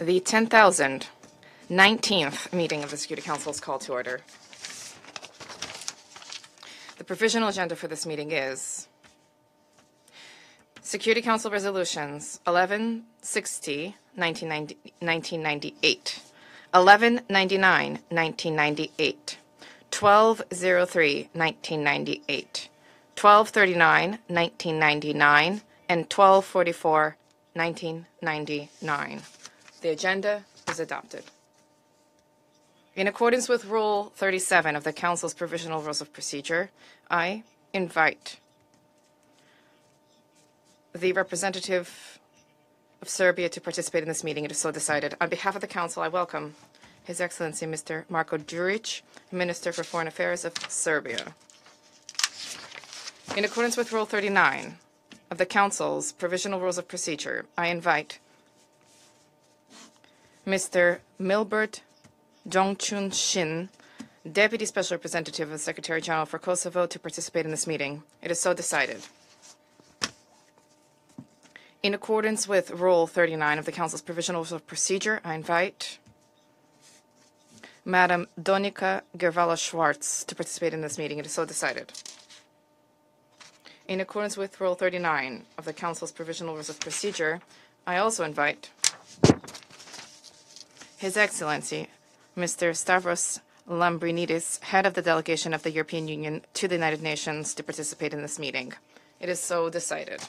The 10,019th meeting of the Security Council is called to order. The provisional agenda for this meeting is Security Council Resolutions 1160, 1998, 1199, 1998, 1203, 1998, 1239, 1999, and 1244, 1999. The agenda is adopted. In accordance with Rule 37 of the Council's Provisional Rules of Procedure, I invite the representative of Serbia to participate in this meeting. It is so decided. On behalf of the Council, I welcome His Excellency Mr. Marko Đurić, Minister for Foreign Affairs of Serbia. In accordance with Rule 39 of the Council's Provisional Rules of Procedure, I invite Mr. Milbert Jongchun Shin, Deputy Special Representative of the Secretary General for Kosovo, to participate in this meeting. It is so decided. In accordance with Rule 39 of the Council's Provisional Rules of Procedure, I invite Madam Donika Gervala-Schwartz to participate in this meeting. It is so decided. In accordance with Rule 39 of the Council's Provisional Rules of Procedure, I also invite His Excellency Mr. Stavros Lambrinidis, Head of the Delegation of the European Union to the United Nations, to participate in this meeting. It is so decided.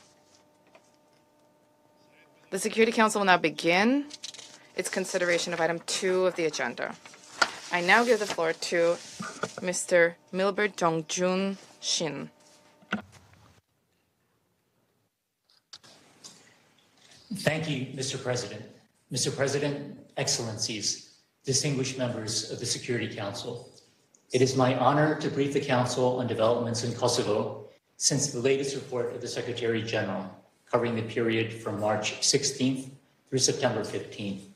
The Security Council will now begin its consideration of item 2 of the agenda. I now give the floor to Mr. Milbert Jongchun Shin. Thank you, Mr. President. Mr. President, Excellencies, distinguished members of the Security Council, it is my honor to brief the Council on developments in Kosovo since the latest report of the Secretary General, covering the period from March 16th through September 15th,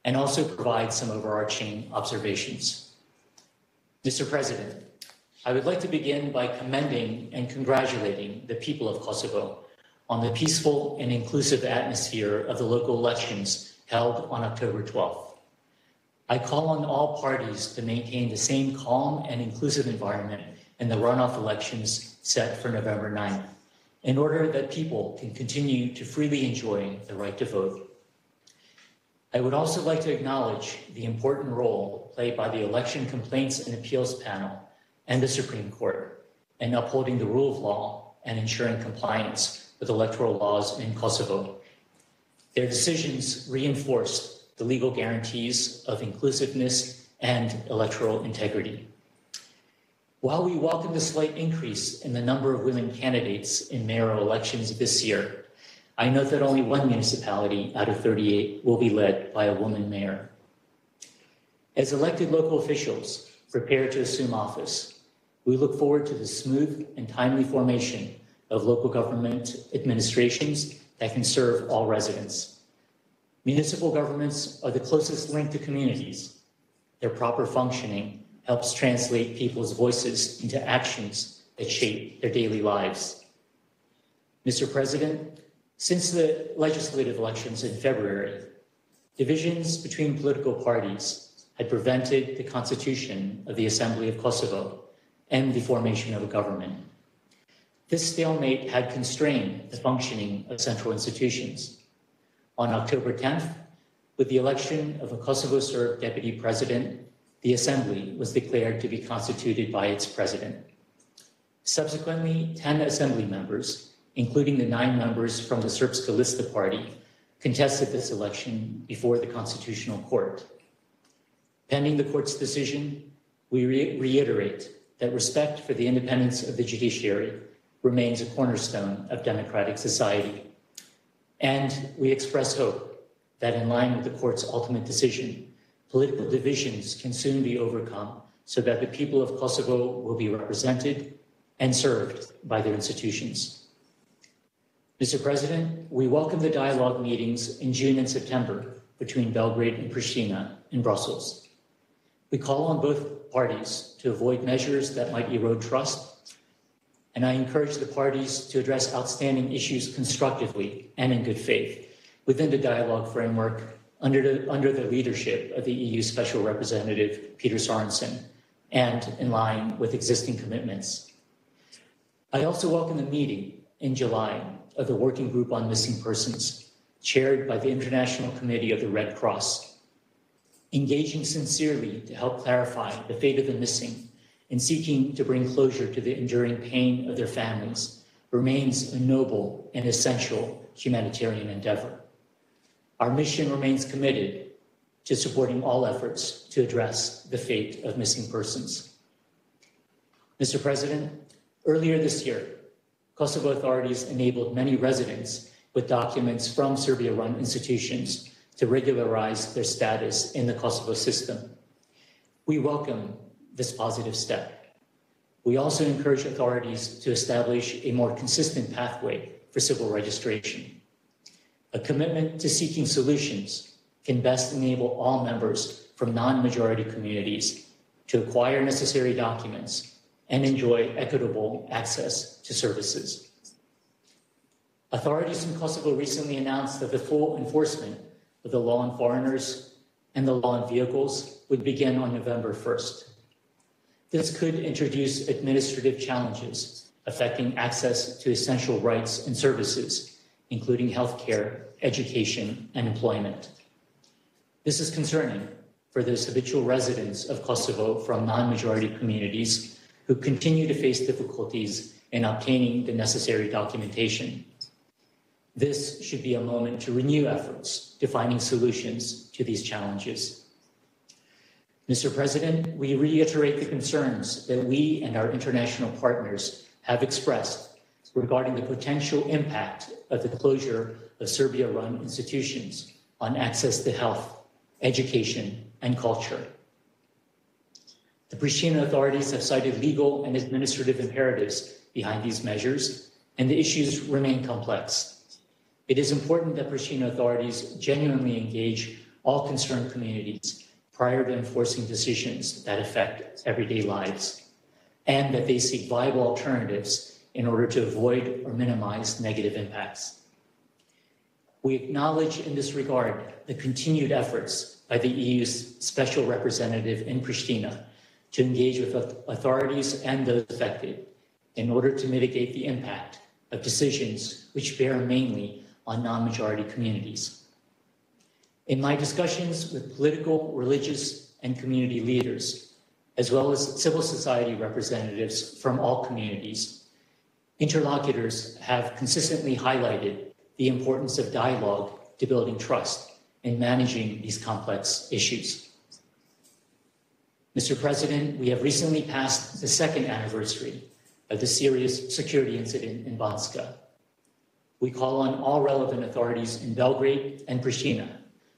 and also provide some overarching observations. Mr. President, I would like to begin by commending and congratulating the people of Kosovo on the peaceful and inclusive atmosphere of the local elections held on October 12th. I call on all parties to maintain the same calm and inclusive environment in the runoff elections set for November 9th, in order that people can continue to freely enjoy the right to vote. I would also like to acknowledge the important role played by the Election Complaints and Appeals Panel and the Supreme Court in upholding the rule of law and ensuring compliance with electoral laws in Kosovo. Their decisions reinforced the legal guarantees of inclusiveness and electoral integrity. While we welcome the slight increase in the number of women candidates in mayoral elections this year, I note that only one municipality out of 38 will be led by a woman mayor. As elected local officials prepare to assume office, we look forward to the smooth and timely formation of local government administrations that can serve all residents. Municipal governments are the closest link to communities. Their proper functioning helps translate people's voices into actions that shape their daily lives. Mr. President, since the legislative elections in February, divisions between political parties had prevented the constitution of the Assembly of Kosovo and the formation of a government. This stalemate had constrained the functioning of central institutions. On October 10th, with the election of a Kosovo Serb deputy president, the Assembly was declared to be constituted by its president. Subsequently, 10 Assembly members, including the 9 members from the Srpska Lista party, contested this election before the Constitutional Court. Pending the court's decision, we reiterate that respect for the independence of the judiciary remains a cornerstone of democratic society. And we express hope that in line with the court's ultimate decision, political divisions can soon be overcome so that the people of Kosovo will be represented and served by their institutions. Mr. President, we welcome the dialogue meetings in June and September between Belgrade and Pristina in Brussels. We call on both parties to avoid measures that might erode trust, and I encourage the parties to address outstanding issues constructively and in good faith within the dialogue framework under the leadership of the EU Special Representative Peter Sorensen and in line with existing commitments. I also welcome the meeting in July of the Working Group on Missing Persons, chaired by the International Committee of the Red Cross. Engaging sincerely to help clarify the fate of the missing and seeking to bring closure to the enduring pain of their families remains a noble and essential humanitarian endeavor. Our mission remains committed to supporting all efforts to address the fate of missing persons. Mr. President, earlier this year, Kosovo authorities enabled many residents with documents from Serbia-run institutions to regularize their status in the Kosovo system. We welcome this positive step. We also encourage authorities to establish a more consistent pathway for civil registration. A commitment to seeking solutions can best enable all members from non-majority communities to acquire necessary documents and enjoy equitable access to services. Authorities in Kosovo recently announced that the full enforcement of the law on foreigners and the law on vehicles would begin on November 1st. This could introduce administrative challenges affecting access to essential rights and services, including healthcare, education, and employment. This is concerning for those habitual residents of Kosovo from non-majority communities who continue to face difficulties in obtaining the necessary documentation. This should be a moment to renew efforts to finding solutions to these challenges. Mr. President, we reiterate the concerns that we and our international partners have expressed regarding the potential impact of the closure of Serbia-run institutions on access to health, education, and culture. The Pristina authorities have cited legal and administrative imperatives behind these measures, and the issues remain complex. It is important that Pristina authorities genuinely engage all concerned communities prior to enforcing decisions that affect everyday lives, and that they seek viable alternatives in order to avoid or minimize negative impacts. We acknowledge in this regard the continued efforts by the EU's Special Representative in Pristina to engage with authorities and those affected in order to mitigate the impact of decisions which bear mainly on non-majority communities. In my discussions with political, religious, and community leaders, as well as civil society representatives from all communities, interlocutors have consistently highlighted the importance of dialogue to building trust in managing these complex issues. Mr. President, we have recently passed the second anniversary of the serious security incident in Banska. We call on all relevant authorities in Belgrade and Pristina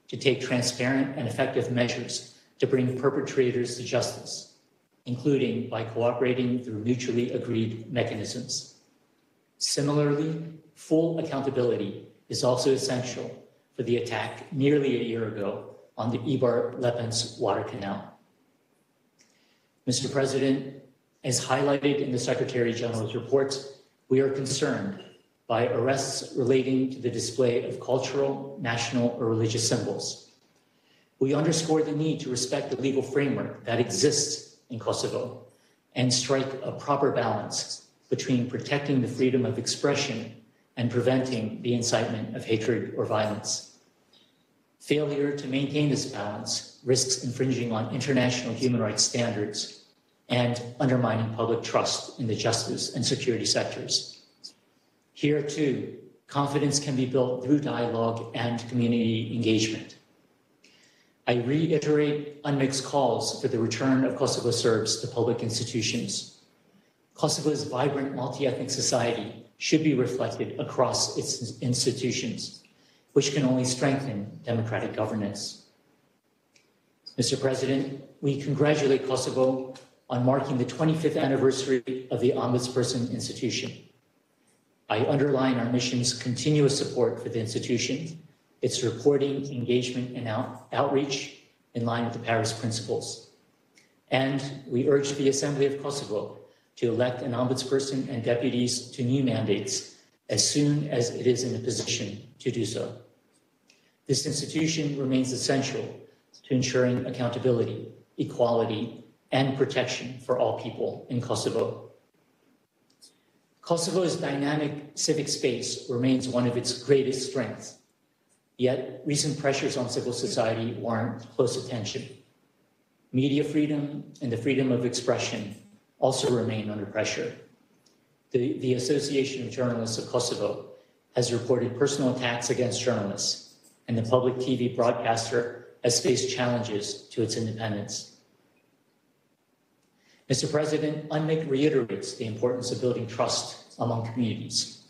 to take transparent and effective measures to bring perpetrators to justice, including by cooperating through mutually agreed mechanisms. Similarly, full accountability is also essential for the attack nearly a year ago on the Ibar-Lepens water canal. Mr. President, as highlighted in the Secretary General's report, we are concerned by arrests relating to the display of cultural, national, or religious symbols. We underscore the need to respect the legal framework that exists in Kosovo and strike a proper balance between protecting the freedom of expression and preventing the incitement of hatred or violence. Failure to maintain this balance risks infringing on international human rights standards and undermining public trust in the justice and security sectors. Here, too, confidence can be built through dialogue and community engagement. I reiterate UNMIK-'s calls for the return of Kosovo Serbs to public institutions. Kosovo's vibrant multi-ethnic society should be reflected across its institutions, which can only strengthen democratic governance. Mr. President, we congratulate Kosovo on marking the 25th anniversary of the Ombudsperson institution. I underline our mission's continuous support for the institution, its reporting, engagement, and outreach in line with the Paris Principles. And we urge the Assembly of Kosovo to elect an ombudsperson and deputies to new mandates as soon as it is in a position to do so. This institution remains essential to ensuring accountability, equality, and protection for all people in Kosovo. Kosovo's dynamic civic space remains one of its greatest strengths, yet recent pressures on civil society warrant close attention. Media freedom and the freedom of expression also remain under pressure. The Association of Journalists of Kosovo has reported personal attacks against journalists, and the public TV broadcaster has faced challenges to its independence. Mr. President, UNMIK reiterates the importance of building trust among communities.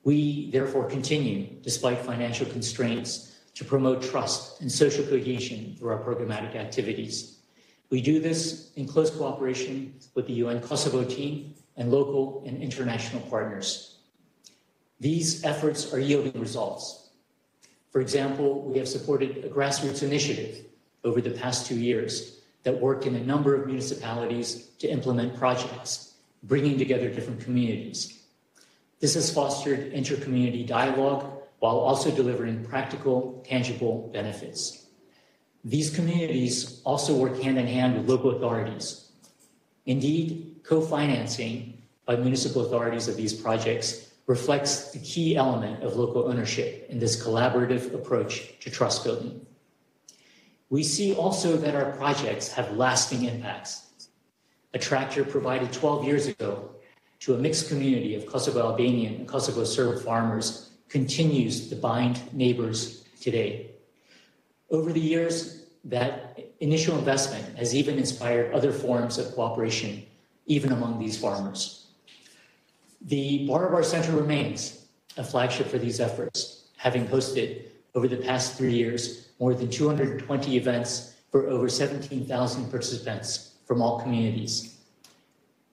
We therefore continue, despite financial constraints, to promote trust and social cohesion through our programmatic activities. We do this in close cooperation with the UN Kosovo team and local and international partners. These efforts are yielding results. For example, we have supported a grassroots initiative over the past 2 years that work in a number of municipalities to implement projects, bringing together different communities. This has fostered inter-community dialogue while also delivering practical, tangible benefits. These communities also work hand in hand with local authorities. Indeed, co-financing by municipal authorities of these projects reflects the key element of local ownership in this collaborative approach to trust building. We see also that our projects have lasting impacts. A tractor provided 12 years ago to a mixed community of Kosovo Albanian and Kosovo Serb farmers continues to bind neighbors today. Over the years, that initial investment has even inspired other forms of cooperation, even among these farmers. The Barabar Center remains a flagship for these efforts, having hosted over the past 3 years more than 220 events for over 17,000 participants from all communities.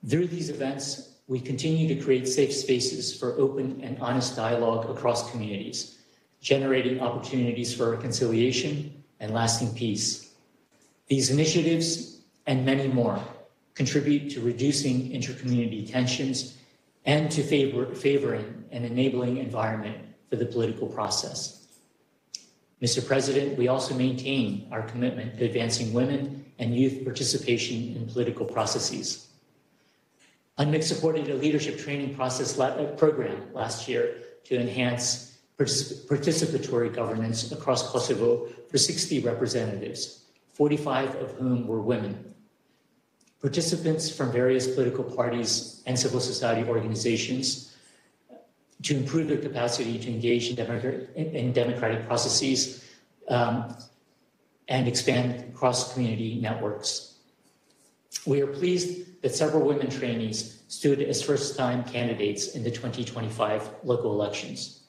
Through these events, we continue to create safe spaces for open and honest dialogue across communities, generating opportunities for reconciliation and lasting peace. These initiatives and many more contribute to reducing intercommunity tensions and to favoring an enabling environment for the political process. Mr. President, we also maintain our commitment to advancing women and youth participation in political processes. UNMIK supported a leadership training program last year to enhance participatory governance across Kosovo for 60 representatives, 45 of whom were women. Participants from various political parties and civil society organizations to improve their capacity to engage in democratic processes and expand cross-community networks. We are pleased that several women trainees stood as first-time candidates in the 2025 local elections.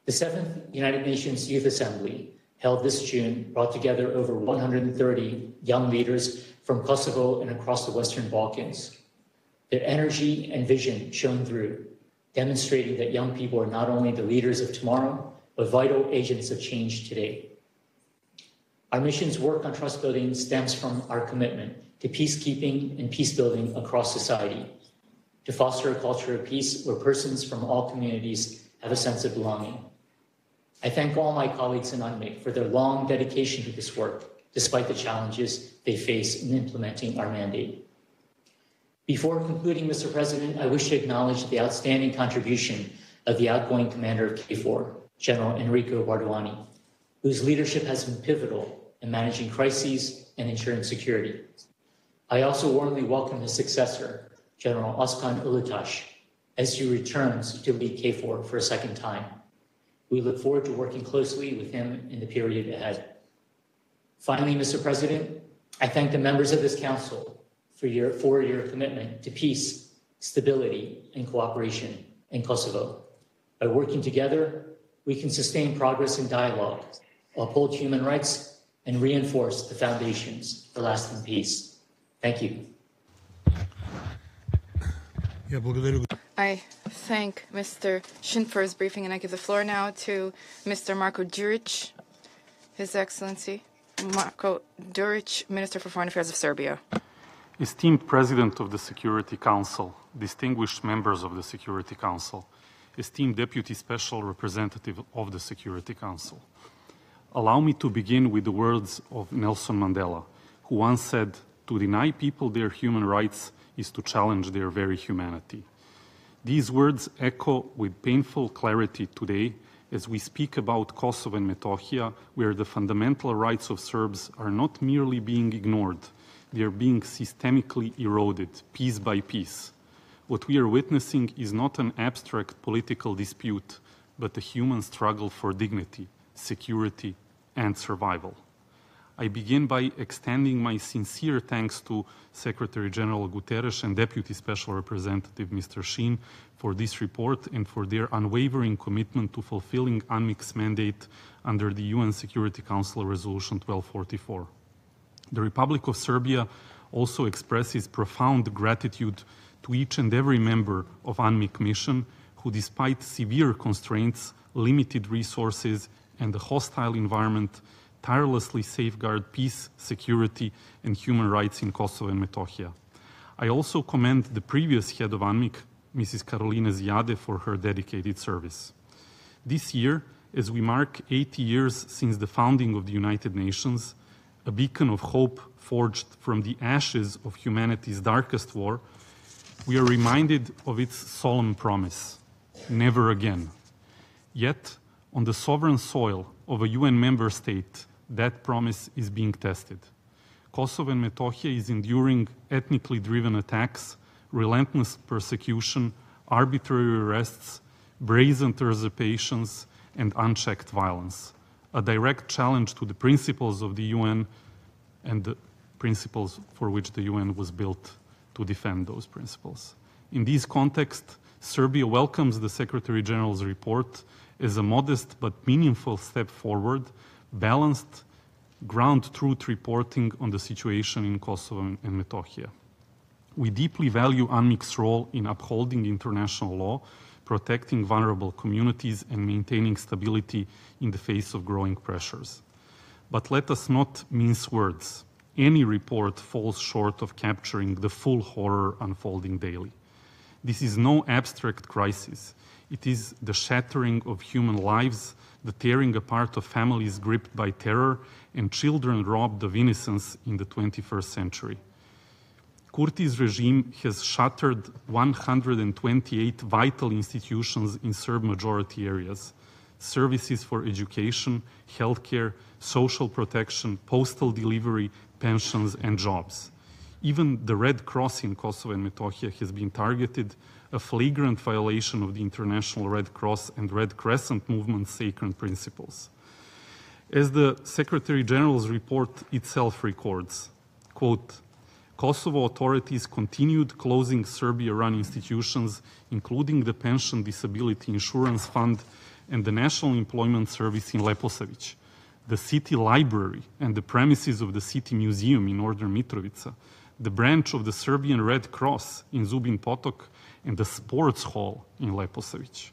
The 7th United Nations Youth Assembly, held this June, brought together over 130 young leaders from Kosovo and across the Western Balkans. Their energy and vision shone through, demonstrating that young people are not only the leaders of tomorrow, but vital agents of change today. Our mission's work on trust building stems from our commitment to peacekeeping and peace building across society, to foster a culture of peace where persons from all communities have a sense of belonging. I thank all my colleagues in UNMIK for their long dedication to this work, despite the challenges they face in implementing our mandate. Before concluding, Mr. President, I wish to acknowledge the outstanding contribution of the outgoing commander of KFOR, General Enrico Barduani, whose leadership has been pivotal in managing crises and ensuring security. I also warmly welcome his successor, General Oskan Ulutash, as he returns to lead KFOR for a second time. We look forward to working closely with him in the period ahead. Finally, Mr. President, I thank the members of this council for your commitment to peace, stability, and cooperation in Kosovo. By working together, we can sustain progress and dialogue, uphold human rights, and reinforce the foundations for lasting peace. Thank you. I thank Mr. Shin for his briefing, and I give the floor now to Mr. Marko Đurić, His Excellency Marko Đurić, Minister for Foreign Affairs of Serbia. Esteemed President of the Security Council, distinguished members of the Security Council, esteemed Deputy Special Representative of the Security Council. Allow me to begin with the words of Nelson Mandela, who once said, "To deny people their human rights is to challenge their very humanity." These words echo with painful clarity today as we speak about Kosovo and Metohiji, where the fundamental rights of Serbs are not merely being ignored, they are being systemically eroded, piece by piece. What we are witnessing is not an abstract political dispute, but a human struggle for dignity, security, and survival. I begin by extending my sincere thanks to Secretary General Guterres and Deputy Special Representative Mr. Sheen for this report and for their unwavering commitment to fulfilling UNMIK-'s mandate under the UN Security Council Resolution 1244. The Republic of Serbia also expresses profound gratitude to each and every member of UNMIK mission who, despite severe constraints, limited resources, and a hostile environment, tirelessly safeguard peace, security, and human rights in Kosovo and Metohiji. I also commend the previous head of UNMIK, Mrs. Karolina Zijade, for her dedicated service. This year, as we mark 80 years since the founding of the United Nations, a beacon of hope forged from the ashes of humanity's darkest war, we are reminded of its solemn promise, never again. Yet, on the sovereign soil of a UN member state, that promise is being tested. Kosovo and Metohiji is enduring ethnically driven attacks, relentless persecution, arbitrary arrests, brazen usurpations, and unchecked violence, a direct challenge to the principles of the UN and the principles for which the UN was built to defend those principles. In this context, Serbia welcomes the Secretary General's report as a modest but meaningful step forward, balanced, ground truth reporting on the situation in Kosovo and Metohiji. We deeply value UNMIK's role in upholding international law, protecting vulnerable communities, and maintaining stability in the face of growing pressures. But let us not mince words. Any report falls short of capturing the full horror unfolding daily. This is no abstract crisis. It is the shattering of human lives, the tearing apart of families gripped by terror, and children robbed of innocence in the 21st century. Kurti's regime has shattered 128 vital institutions in Serb-majority areas: services for education, healthcare, social protection, postal delivery, pensions, and jobs. Even the Red Cross in Kosovo and Metohiji has been targeted, a flagrant violation of the International Red Cross and Red Crescent movement's sacred principles. As the Secretary General's report itself records, quote, Kosovo authorities continued closing Serbia-run institutions, including the Pension Disability Insurance Fund and the National Employment Service in Leposavić, the city library and the premises of the city museum in northern Mitrovica, the branch of the Serbian Red Cross in Zubin Potok, and the sports hall in Leposavić.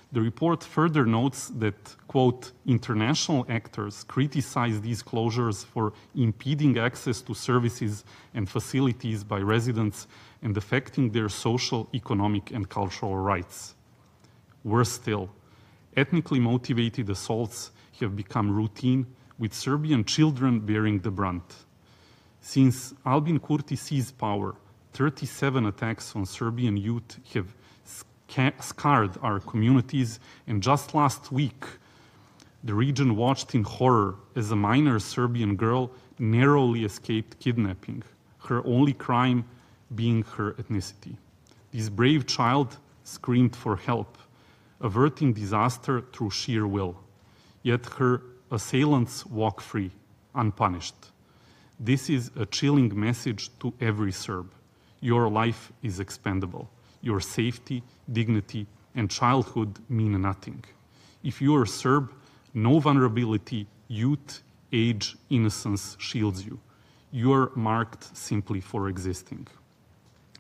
The report further notes that, quote, international actors criticize these closures for impeding access to services and facilities by residents and affecting their social, economic, and cultural rights. Worse still, ethnically motivated assaults have become routine, with Serbian children bearing the brunt. Since Albin Kurti seized power, 37 attacks on Serbian youth have scarred our communities, and just last week, the region watched in horror as a minor Serbian girl narrowly escaped kidnapping, her only crime being her ethnicity. This brave child screamed for help, averting disaster through sheer will. Yet her assailants walk free, unpunished. This is a chilling message to every Serb. Your life is expendable. Your safety, dignity, and childhood mean nothing. If you are Serb, no vulnerability, youth, age, innocence shields you. You are marked simply for existing.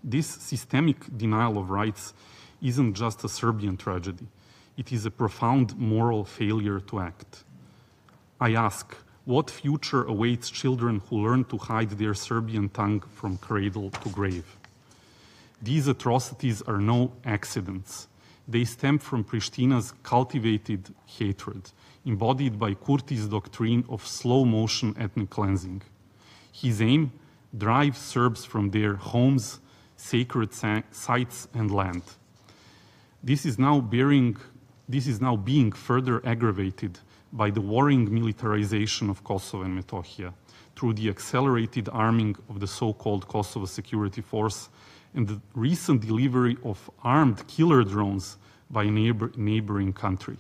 This systemic denial of rights isn't just a Serbian tragedy. It is a profound moral failure to act. I ask, what future awaits children who learn to hide their Serbian tongue from cradle to grave? These atrocities are no accidents. They stem from Pristina's cultivated hatred, embodied by Kurti's doctrine of slow-motion ethnic cleansing. His aim: drive Serbs from their homes, sacred sites, and land. This is now being further aggravated by the worrying militarization of Kosovo and Metohija through the accelerated arming of the so-called Kosovo Security Force and the recent delivery of armed killer drones by a neighboring country.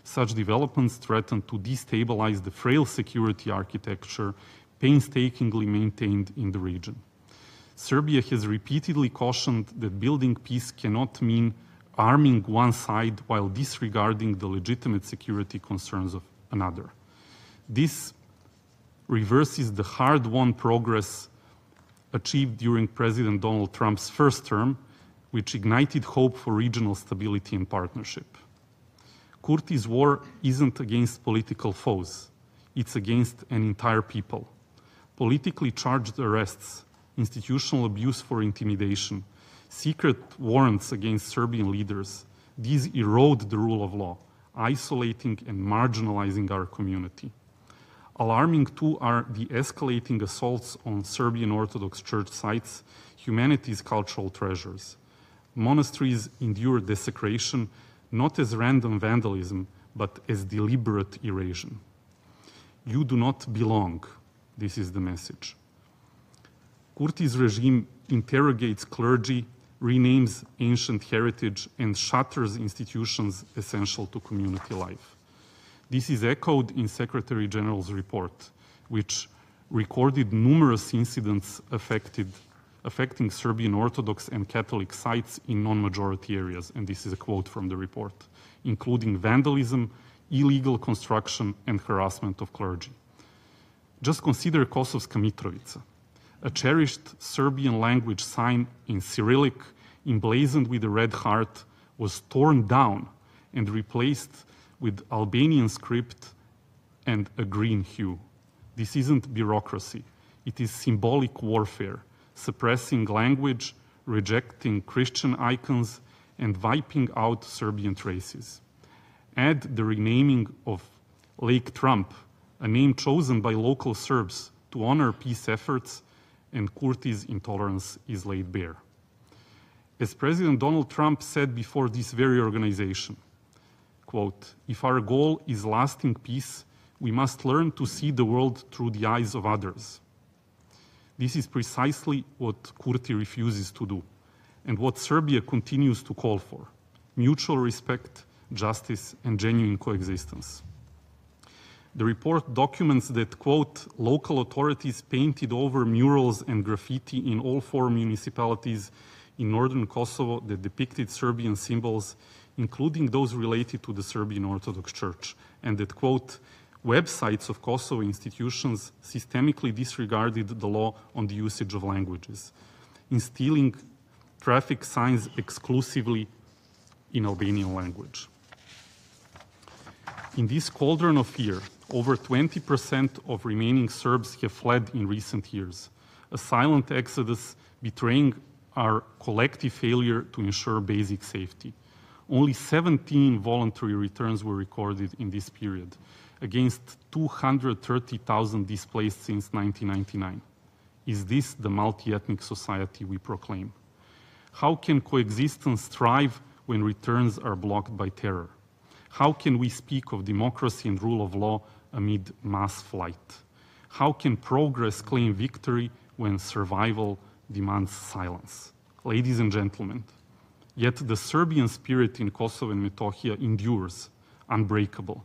Such developments threaten to destabilize the frail security architecture painstakingly maintained in the region. Serbia has repeatedly cautioned that building peace cannot mean arming one side while disregarding the legitimate security concerns of another. This reverses the hard-won progress achieved during President Donald Trump's first term, which ignited hope for regional stability and partnership. Kurti's war isn't against political foes, it's against an entire people. Politically charged arrests, institutional abuse for intimidation, secret warrants against Serbian leaders, these erode the rule of law, isolating and marginalizing our community. Alarming too are the escalating assaults on Serbian Orthodox Church sites, humanity's cultural treasures. Monasteries endure desecration not as random vandalism, but as deliberate erosion. You do not belong, this is the message. Kurti's regime interrogates clergy, renames ancient heritage, and shatters institutions essential to community life. This is echoed in Secretary General's report, which recorded numerous incidents affecting Serbian Orthodox and Catholic sites in non-majority areas, and this is a quote from the report, including vandalism, illegal construction, and harassment of clergy. Just consider Kosovska Mitrovica, a cherished Serbian language sign in Cyrillic, emblazoned with a red heart, was torn down and replaced with Albanian script and a green hue. This isn't bureaucracy, it is symbolic warfare, suppressing language, rejecting Christian icons, and wiping out Serbian traces. Add the renaming of Lake Trump, a name chosen by local Serbs to honor peace efforts, and Kurti's intolerance is laid bare. As President Donald Trump said before this very organization, quote, "If our goal is lasting peace, we must learn to see the world through the eyes of others." This is precisely what Kurti refuses to do, and what Serbia continues to call for: mutual respect, justice, and genuine coexistence. The report documents that, quote, "local authorities painted over murals and graffiti in all 4 municipalities in northern Kosovo that depicted Serbian symbols, including those related to the Serbian Orthodox Church, and that, quote, websites of Kosovo institutions systemically disregarded the law on the usage of languages, instilling traffic signs exclusively in Albanian language." In this cauldron of fear, over 20% of remaining Serbs have fled in recent years, a silent exodus betraying our collective failure to ensure basic safety. Only 17 voluntary returns were recorded in this period, against 230,000 displaced since 1999. Is this the multi-ethnic society we proclaim? How can coexistence thrive when returns are blocked by terror? How can we speak of democracy and rule of law amid mass flight? How can progress claim victory when survival demands silence? Ladies and gentlemen, yet the Serbian spirit in Kosovo and Metohija endures, unbreakable.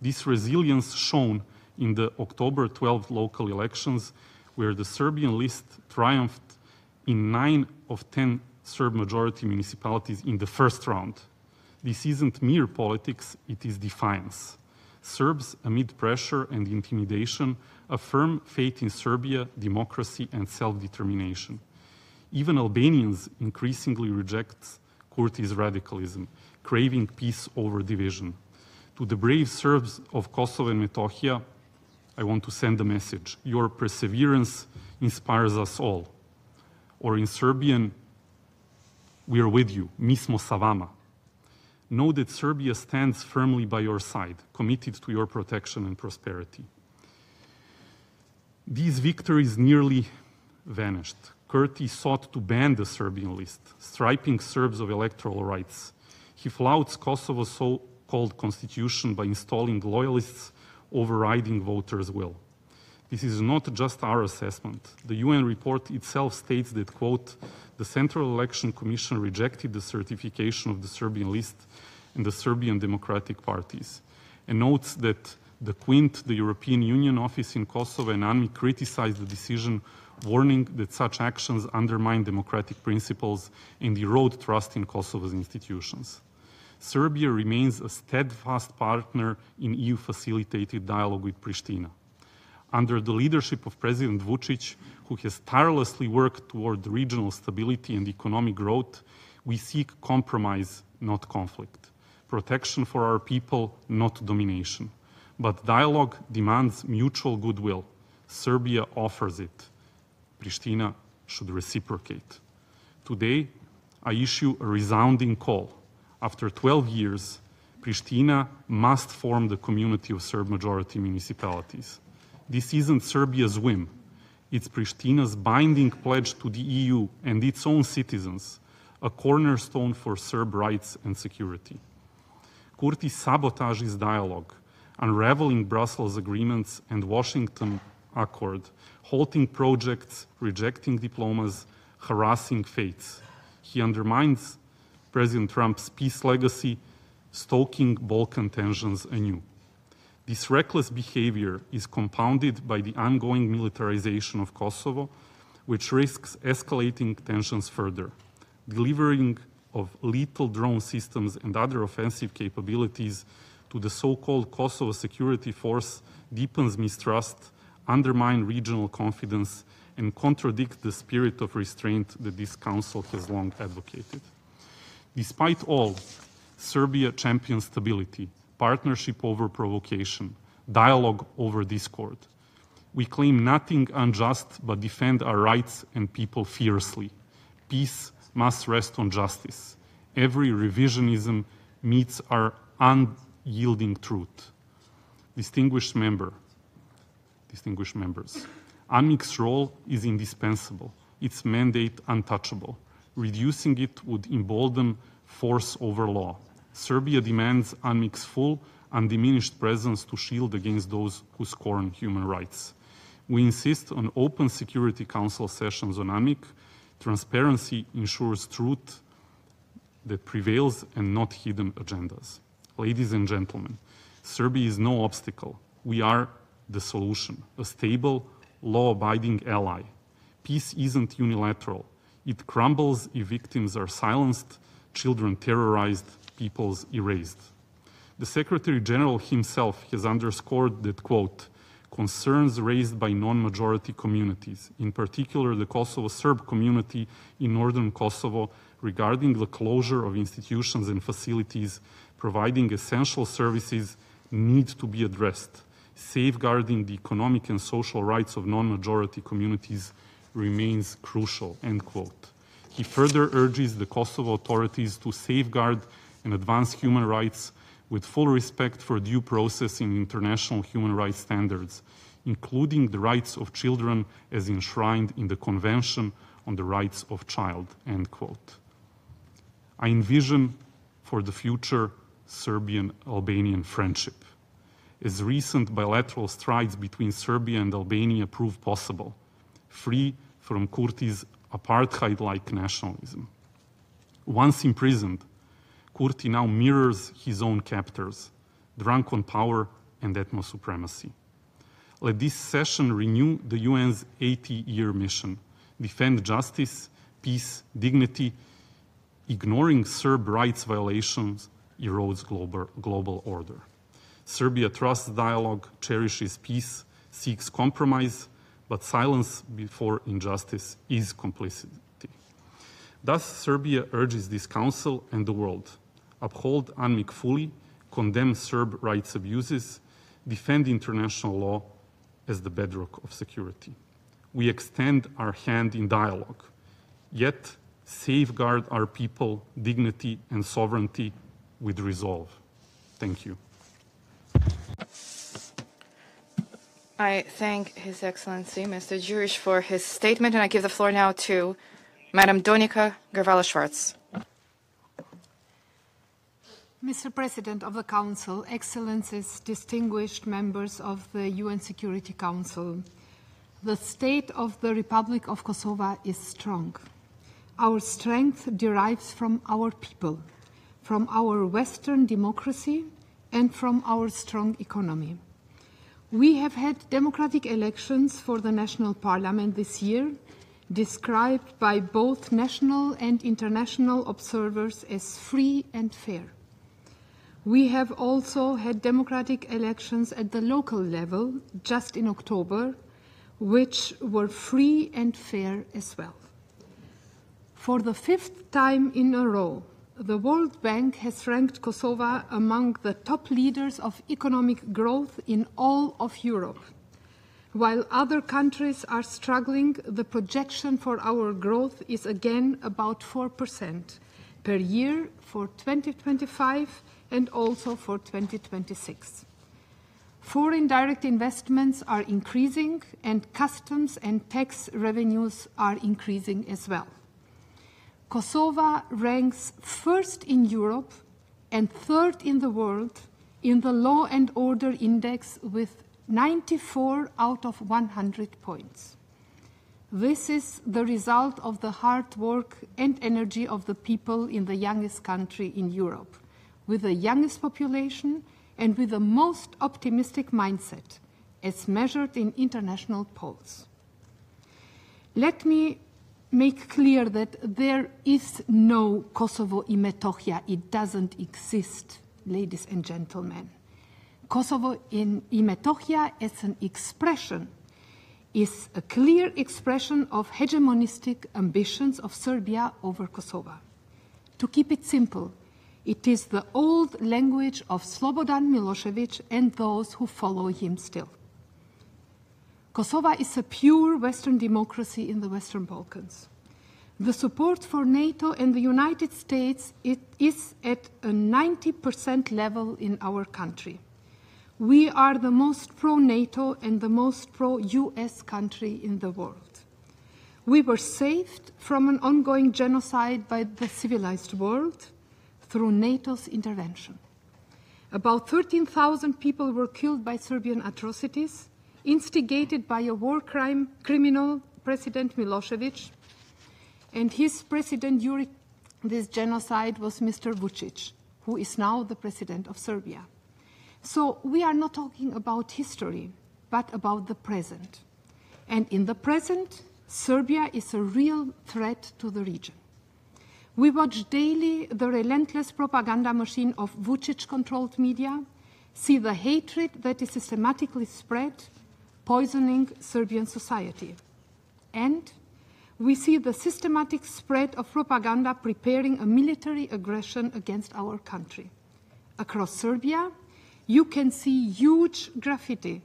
This resilience shown in the October 12 local elections, where the Serbian list triumphed in 9 of 10 Serb majority municipalities in the first round. This isn't mere politics, it is defiance. Serbs, amid pressure and intimidation, affirm faith in Serbia, democracy, and self-determination. Even Albanians increasingly reject Kurti's radicalism, craving peace over division. To the brave Serbs of Kosovo and Metohija, I want to send a message. Your perseverance inspires us all. Or in Serbian, we are with you, mi smo sa vama. Know that Serbia stands firmly by your side, committed to your protection and prosperity. These victories nearly vanished. Kurti sought to ban the Serbian list, stripping Serbs of electoral rights. He flouts Kosovo's so-called constitution by installing loyalists overriding voters' will. This is not just our assessment. The UN report itself states that, quote, the Central Election Commission rejected the certification of the Serbian list and the Serbian democratic parties, and notes that the Quint, the European Union office in Kosovo, and UNMIK criticized the decision, warning that such actions undermine democratic principles and erode trust in Kosovo's institutions. Serbia remains a steadfast partner in EU-facilitated dialogue with Pristina. Under the leadership of President Vučić, who has tirelessly worked toward regional stability and economic growth, we seek compromise, not conflict. Protection for our people, not domination. But dialogue demands mutual goodwill. Serbia offers it. Pristina should reciprocate. Today, I issue a resounding call. After 12 years, Pristina must form the community of Serb-majority municipalities. This isn't Serbia's whim. It's Pristina's binding pledge to the EU and its own citizens, a cornerstone for Serb rights and security. Kurti sabotages dialogue, unraveling Brussels agreements and Washington Accord, halting projects, rejecting diplomas, harassing faiths. He undermines President Trump's peace legacy, stoking Balkan tensions anew. This reckless behavior is compounded by the ongoing militarization of Kosovo, which risks escalating tensions further. Delivering of lethal drone systems and other offensive capabilities to the so-called Kosovo Security Force deepens mistrust, undermines regional confidence, and contradicts the spirit of restraint that this Council has long advocated. Despite all, Serbia champions stability, partnership over provocation, dialogue over discord. We claim nothing unjust but defend our rights and people fiercely. Peace must rest on justice. Every revisionism meets our unyielding truth. Distinguished members, UNMIK's role is indispensable, its mandate untouchable. Reducing it would embolden force over law. Serbia demands UNMIK's full, undiminished presence to shield against those who scorn human rights. We insist on open Security Council sessions on UNMIK. Transparency ensures truth that prevails and not hidden agendas. Ladies and gentlemen, Serbia is no obstacle. We are the solution, a stable, law-abiding ally. Peace isn't unilateral. It crumbles if victims are silenced, children terrorized, peoples erased. The Secretary General himself has underscored that, quote, concerns raised by non-majority communities, in particular the Kosovo Serb community in northern Kosovo, regarding the closure of institutions and facilities providing essential services, need to be addressed. Safeguarding the economic and social rights of non-majority communities remains crucial, end quote. He further urges the Kosovo authorities to safeguard and advance human rights with full respect for due process in international human rights standards, including the rights of children as enshrined in the Convention on the Rights of Child, end quote. I envision for the future Serbian-Albanian friendship, as recent bilateral strides between Serbia and Albania prove possible, free from Kurti's apartheid-like nationalism. Once imprisoned, Kurti now mirrors his own captors, drunk on power and ethno supremacy. Let this session renew the UN's 80-year mission, defend justice, peace, dignity. Ignoring Serb rights violations erodes global order. Serbia trusts dialogue, cherishes peace, seeks compromise, but silence before injustice is complicity. Thus, Serbia urges this Council and the world: uphold UNMIK fully, condemn Serb rights abuses, defend international law as the bedrock of security. We extend our hand in dialogue, yet safeguard our people, dignity, and sovereignty with resolve. Thank you. I thank His Excellency, Mr. Juric, for his statement, and I give the floor now to Madam Donika Gervala-Schwarz. Mr. President of the Council, Excellencies, distinguished members of the UN Security Council, the state of the Republic of Kosovo is strong. Our strength derives from our people, from our Western democracy, and from our strong economy. We have had democratic elections for the National Parliament this year, described by both national and international observers as free and fair. We have also had democratic elections at the local level just in October, which were free and fair as well. For the 5th time in a row, the World Bank has ranked Kosovo among the top leaders of economic growth in all of Europe. While other countries are struggling, the projection for our growth is again about 4% per year for 2025 and also for 2026. Foreign direct investments are increasing, and customs and tax revenues are increasing as well. Kosovo ranks 1st in Europe and 3rd in the world in the Law and Order Index with 94 out of 100 points. This is the result of the hard work and energy of the people in the youngest country in Europe, with the youngest population and with the most optimistic mindset, as measured in international polls. Let me make clear that there is no Kosovo in Metohiji. It doesn't exist, ladies and gentlemen. Kosovo in Metohiji as an expression is a clear expression of hegemonistic ambitions of Serbia over Kosovo. To keep it simple, it is the old language of Slobodan Milosevic and those who follow him still. Kosovo is a pure Western democracy in the Western Balkans. The support for NATO and the United States is at a 90% level in our country. We are the most pro-NATO and the most pro-US country in the world. We were saved from an ongoing genocide by the civilized world through NATO's intervention. About 13,000 people were killed by Serbian atrocities, instigated by a war criminal, President Milosevic, and his president during this genocide was Mr. Vučić, who is now the president of Serbia. So we are not talking about history, but about the present. And in the present, Serbia is a real threat to the region. We watch daily the relentless propaganda machine of Vučić-controlled media, see the hatred that is systematically spread, poisoning Serbian society. And we see the systematic spread of propaganda preparing a military aggression against our country. Across Serbia, you can see huge graffiti,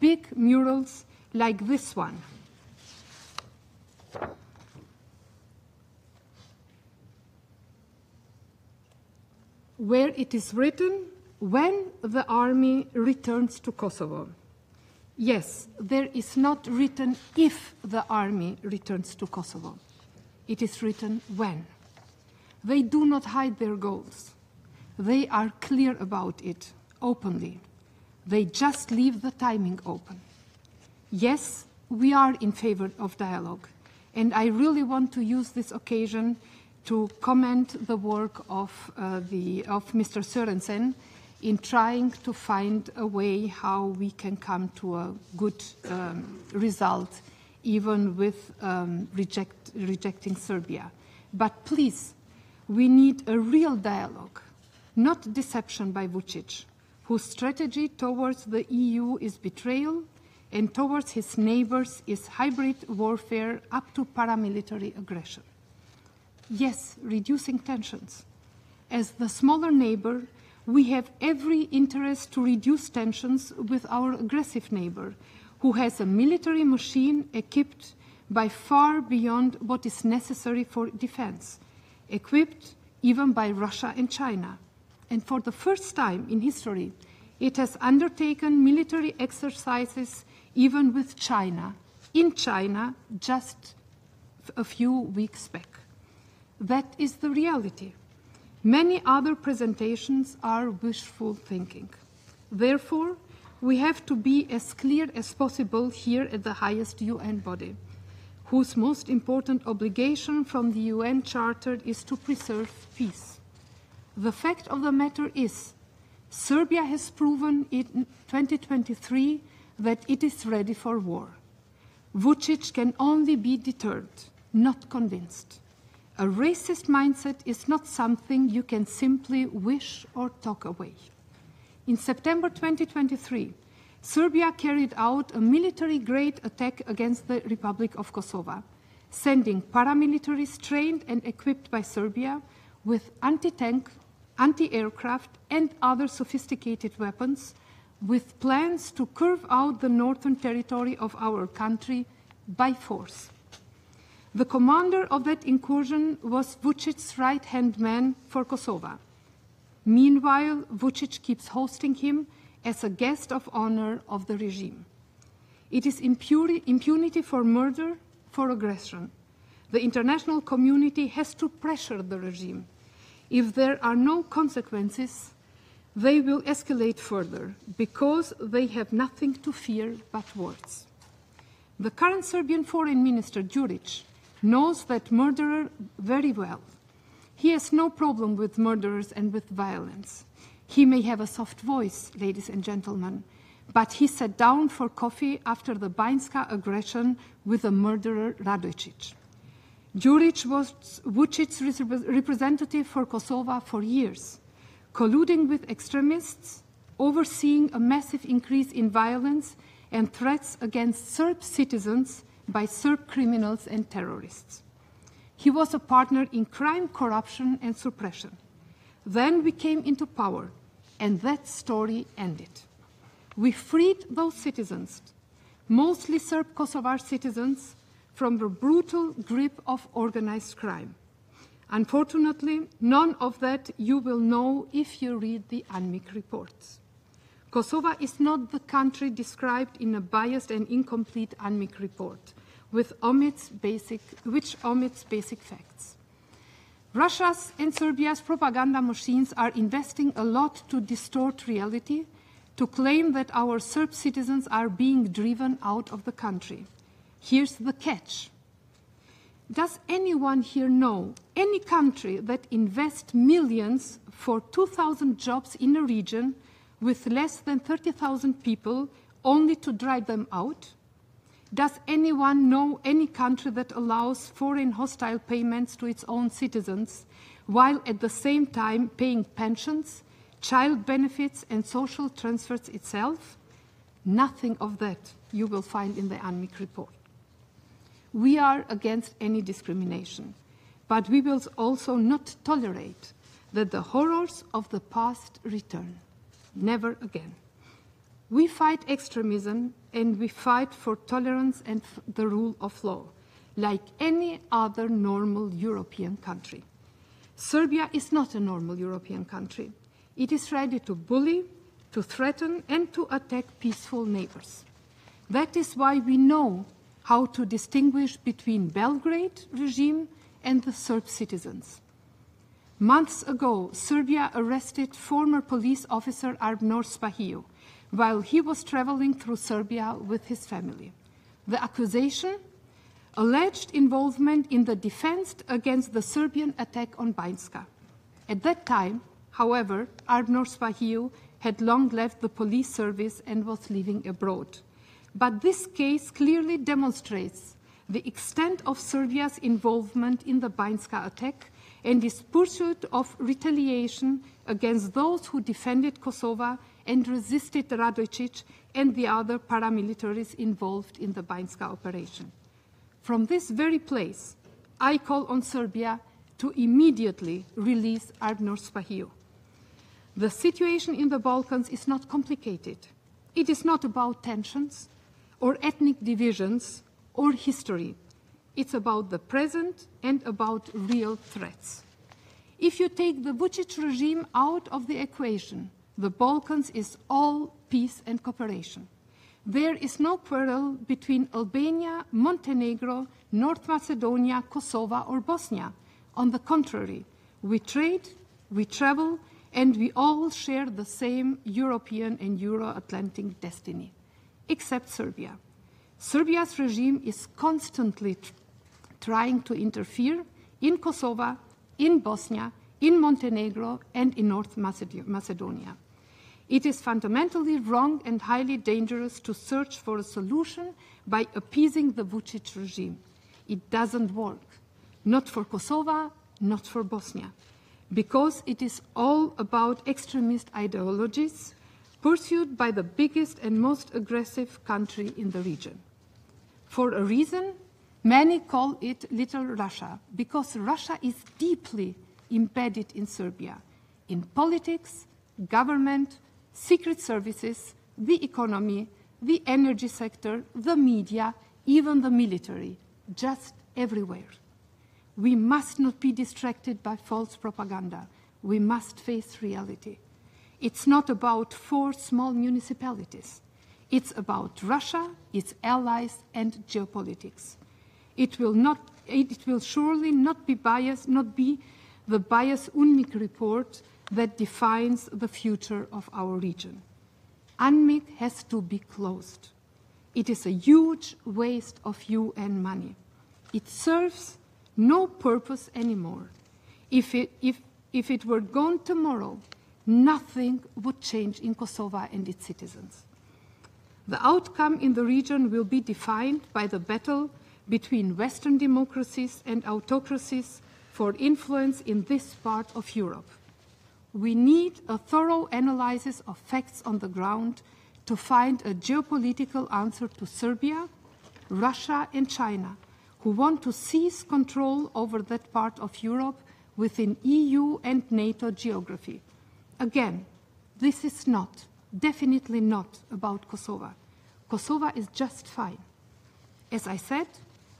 big murals like this one. Where it is written, when the army returns to Kosovo. Yes, there is not written if the army returns to Kosovo. It is written when. They do not hide their goals. They are clear about it, openly. They just leave the timing open. Yes, we are in favor of dialogue, and I really want to use this occasion to commend the work of Mr. Sørensen in trying to find a way how we can come to a good result, even with rejecting Serbia. But please, we need a real dialogue, not deception by Vučić, whose strategy towards the EU is betrayal and towards his neighbors is hybrid warfare up to paramilitary aggression. Yes, reducing tensions. As the smaller neighbor, we have every interest to reduce tensions with our aggressive neighbor, who has a military machine equipped by far beyond what is necessary for defense, equipped even by Russia and China. and for the first time in history, it has undertaken military exercises even with China, in China, just a few weeks back. That is the reality. Many other presentations are wishful thinking. Therefore, we have to be as clear as possible here at the highest UN body, whose most important obligation from the UN Charter is to preserve peace. The fact of the matter is, Serbia has proven in 2023 that it is ready for war. Vučić can only be deterred, not convinced. A racist mindset is not something you can simply wish or talk away. In September 2023, Serbia carried out a military-grade attack against the Republic of Kosovo, sending paramilitaries trained and equipped by Serbia with anti-tank, anti-aircraft, and other sophisticated weapons, with plans to carve out the northern territory of our country by force. The commander of that incursion was Vučić's right-hand man for Kosovo. Meanwhile, Vučić keeps hosting him as a guest of honor of the regime. It is impunity for murder, for aggression. The international community has to pressure the regime. If there are no consequences, they will escalate further because they have nothing to fear but words. The current Serbian Foreign Minister, Đurić, knows that murderer very well. He has no problem with murderers and with violence. He may have a soft voice, ladies and gentlemen, but he sat down for coffee after the Banjska aggression with the murderer Radojčić. Đurić was Vučić's representative for Kosovo for years, colluding with extremists, overseeing a massive increase in violence and threats against Serb citizens by Serb criminals and terrorists. He was a partner in crime, corruption, and suppression. Then we came into power, and that story ended. We freed those citizens, mostly Serb Kosovar citizens, from the brutal grip of organized crime. Unfortunately, none of that you will know if you read the UNMIK reports. Kosovo is not the country described in a biased and incomplete UNMIK report, which omits basic facts. Russia's and Serbia's propaganda machines are investing a lot to distort reality, to claim that our Serb citizens are being driven out of the country. Here's the catch. Does anyone here know any country that invests millions for 2,000 jobs in a region with less than 30,000 people only to drive them out? Does anyone know any country that allows foreign hostile payments to its own citizens while at the same time paying pensions, child benefits, and social transfers itself? Nothing of that you will find in the UNMIK report. We are against any discrimination, but we will also not tolerate that the horrors of the past return. Never again. We fight extremism and we fight for tolerance and the rule of law, like any other normal European country. Serbia is not a normal European country. It is ready to bully, to threaten, and to attack peaceful neighbors. That is why we know how to distinguish between Belgrade regime and the Serb citizens. Months ago, Serbia arrested former police officer Arbnor Spahiju while he was traveling through Serbia with his family. The accusation? Alleged involvement in the defense against the Serbian attack on Banjska. At that time, however, Arbnor Spahiju had long left the police service and was living abroad. But this case clearly demonstrates the extent of Serbia's involvement in the Banjska attack and its pursuit of retaliation against those who defended Kosovo and resisted Radojčić and the other paramilitaries involved in the Banjska operation. From this very place, I call on Serbia to immediately release Arbnor Spahiju. The situation in the Balkans is not complicated. It is not about tensions or ethnic divisions or history. It's about the present and about real threats. If you take the Vučić regime out of the equation, the Balkans is all peace and cooperation. There is no quarrel between Albania, Montenegro, North Macedonia, Kosovo, or Bosnia. On the contrary, we trade, we travel, and we all share the same European and Euro-Atlantic destiny, except Serbia. Serbia's regime is constantly trying to interfere in Kosovo, in Bosnia, in Montenegro, and in North Macedonia. It is fundamentally wrong and highly dangerous to search for a solution by appeasing the Vučić regime. It doesn't work, not for Kosovo, not for Bosnia, because it is all about extremist ideologies pursued by the biggest and most aggressive country in the region. For a reason, many call it Little Russia, because Russia is deeply embedded in Serbia, in politics, government, secret services, the economy, the energy sector, the media, even the military, just everywhere. We must not be distracted by false propaganda. We must face reality. It's not about 4 small municipalities. It's about Russia, its allies, and geopolitics. It will surely not be the biased UNMIK report that defines the future of our region. UNMIK has to be closed. It is a huge waste of UN money. It serves no purpose anymore. If it were gone tomorrow, nothing would change in Kosovo and its citizens. The outcome in the region will be defined by the battle between Western democracies and autocracies for influence in this part of Europe. We need a thorough analysis of facts on the ground to find a geopolitical answer to Serbia, Russia, and China, who want to seize control over that part of Europe within EU and NATO geography. Again, this is not, definitely not, about Kosovo. Kosovo is just fine. As I said,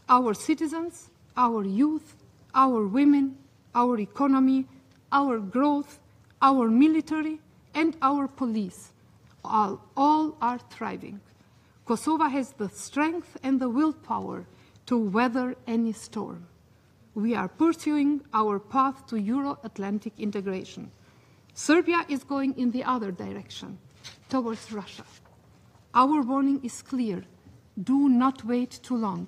our citizens, our youth, our women, our economy, our growth, our military, and our police all are thriving. Kosovo has the strength and the willpower to weather any storm. We are pursuing our path to Euro-Atlantic integration. Serbia is going in the other direction, towards Russia. Our warning is clear. Do not wait too long.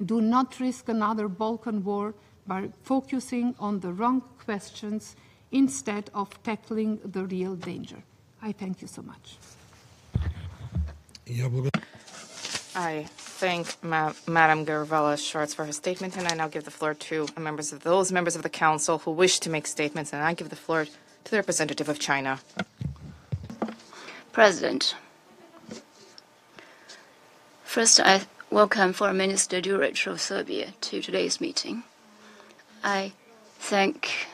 Do not risk another Balkan war by focusing on the wrong questions instead of tackling the real danger. I thank you so much. I thank Madam Gavrila-Schwartz for her statement, and I now give the floor to those members of the Council who wish to make statements, and I give the floor to the representative of China. President, first I welcome Foreign Minister Đurić of Serbia to today's meeting. I thank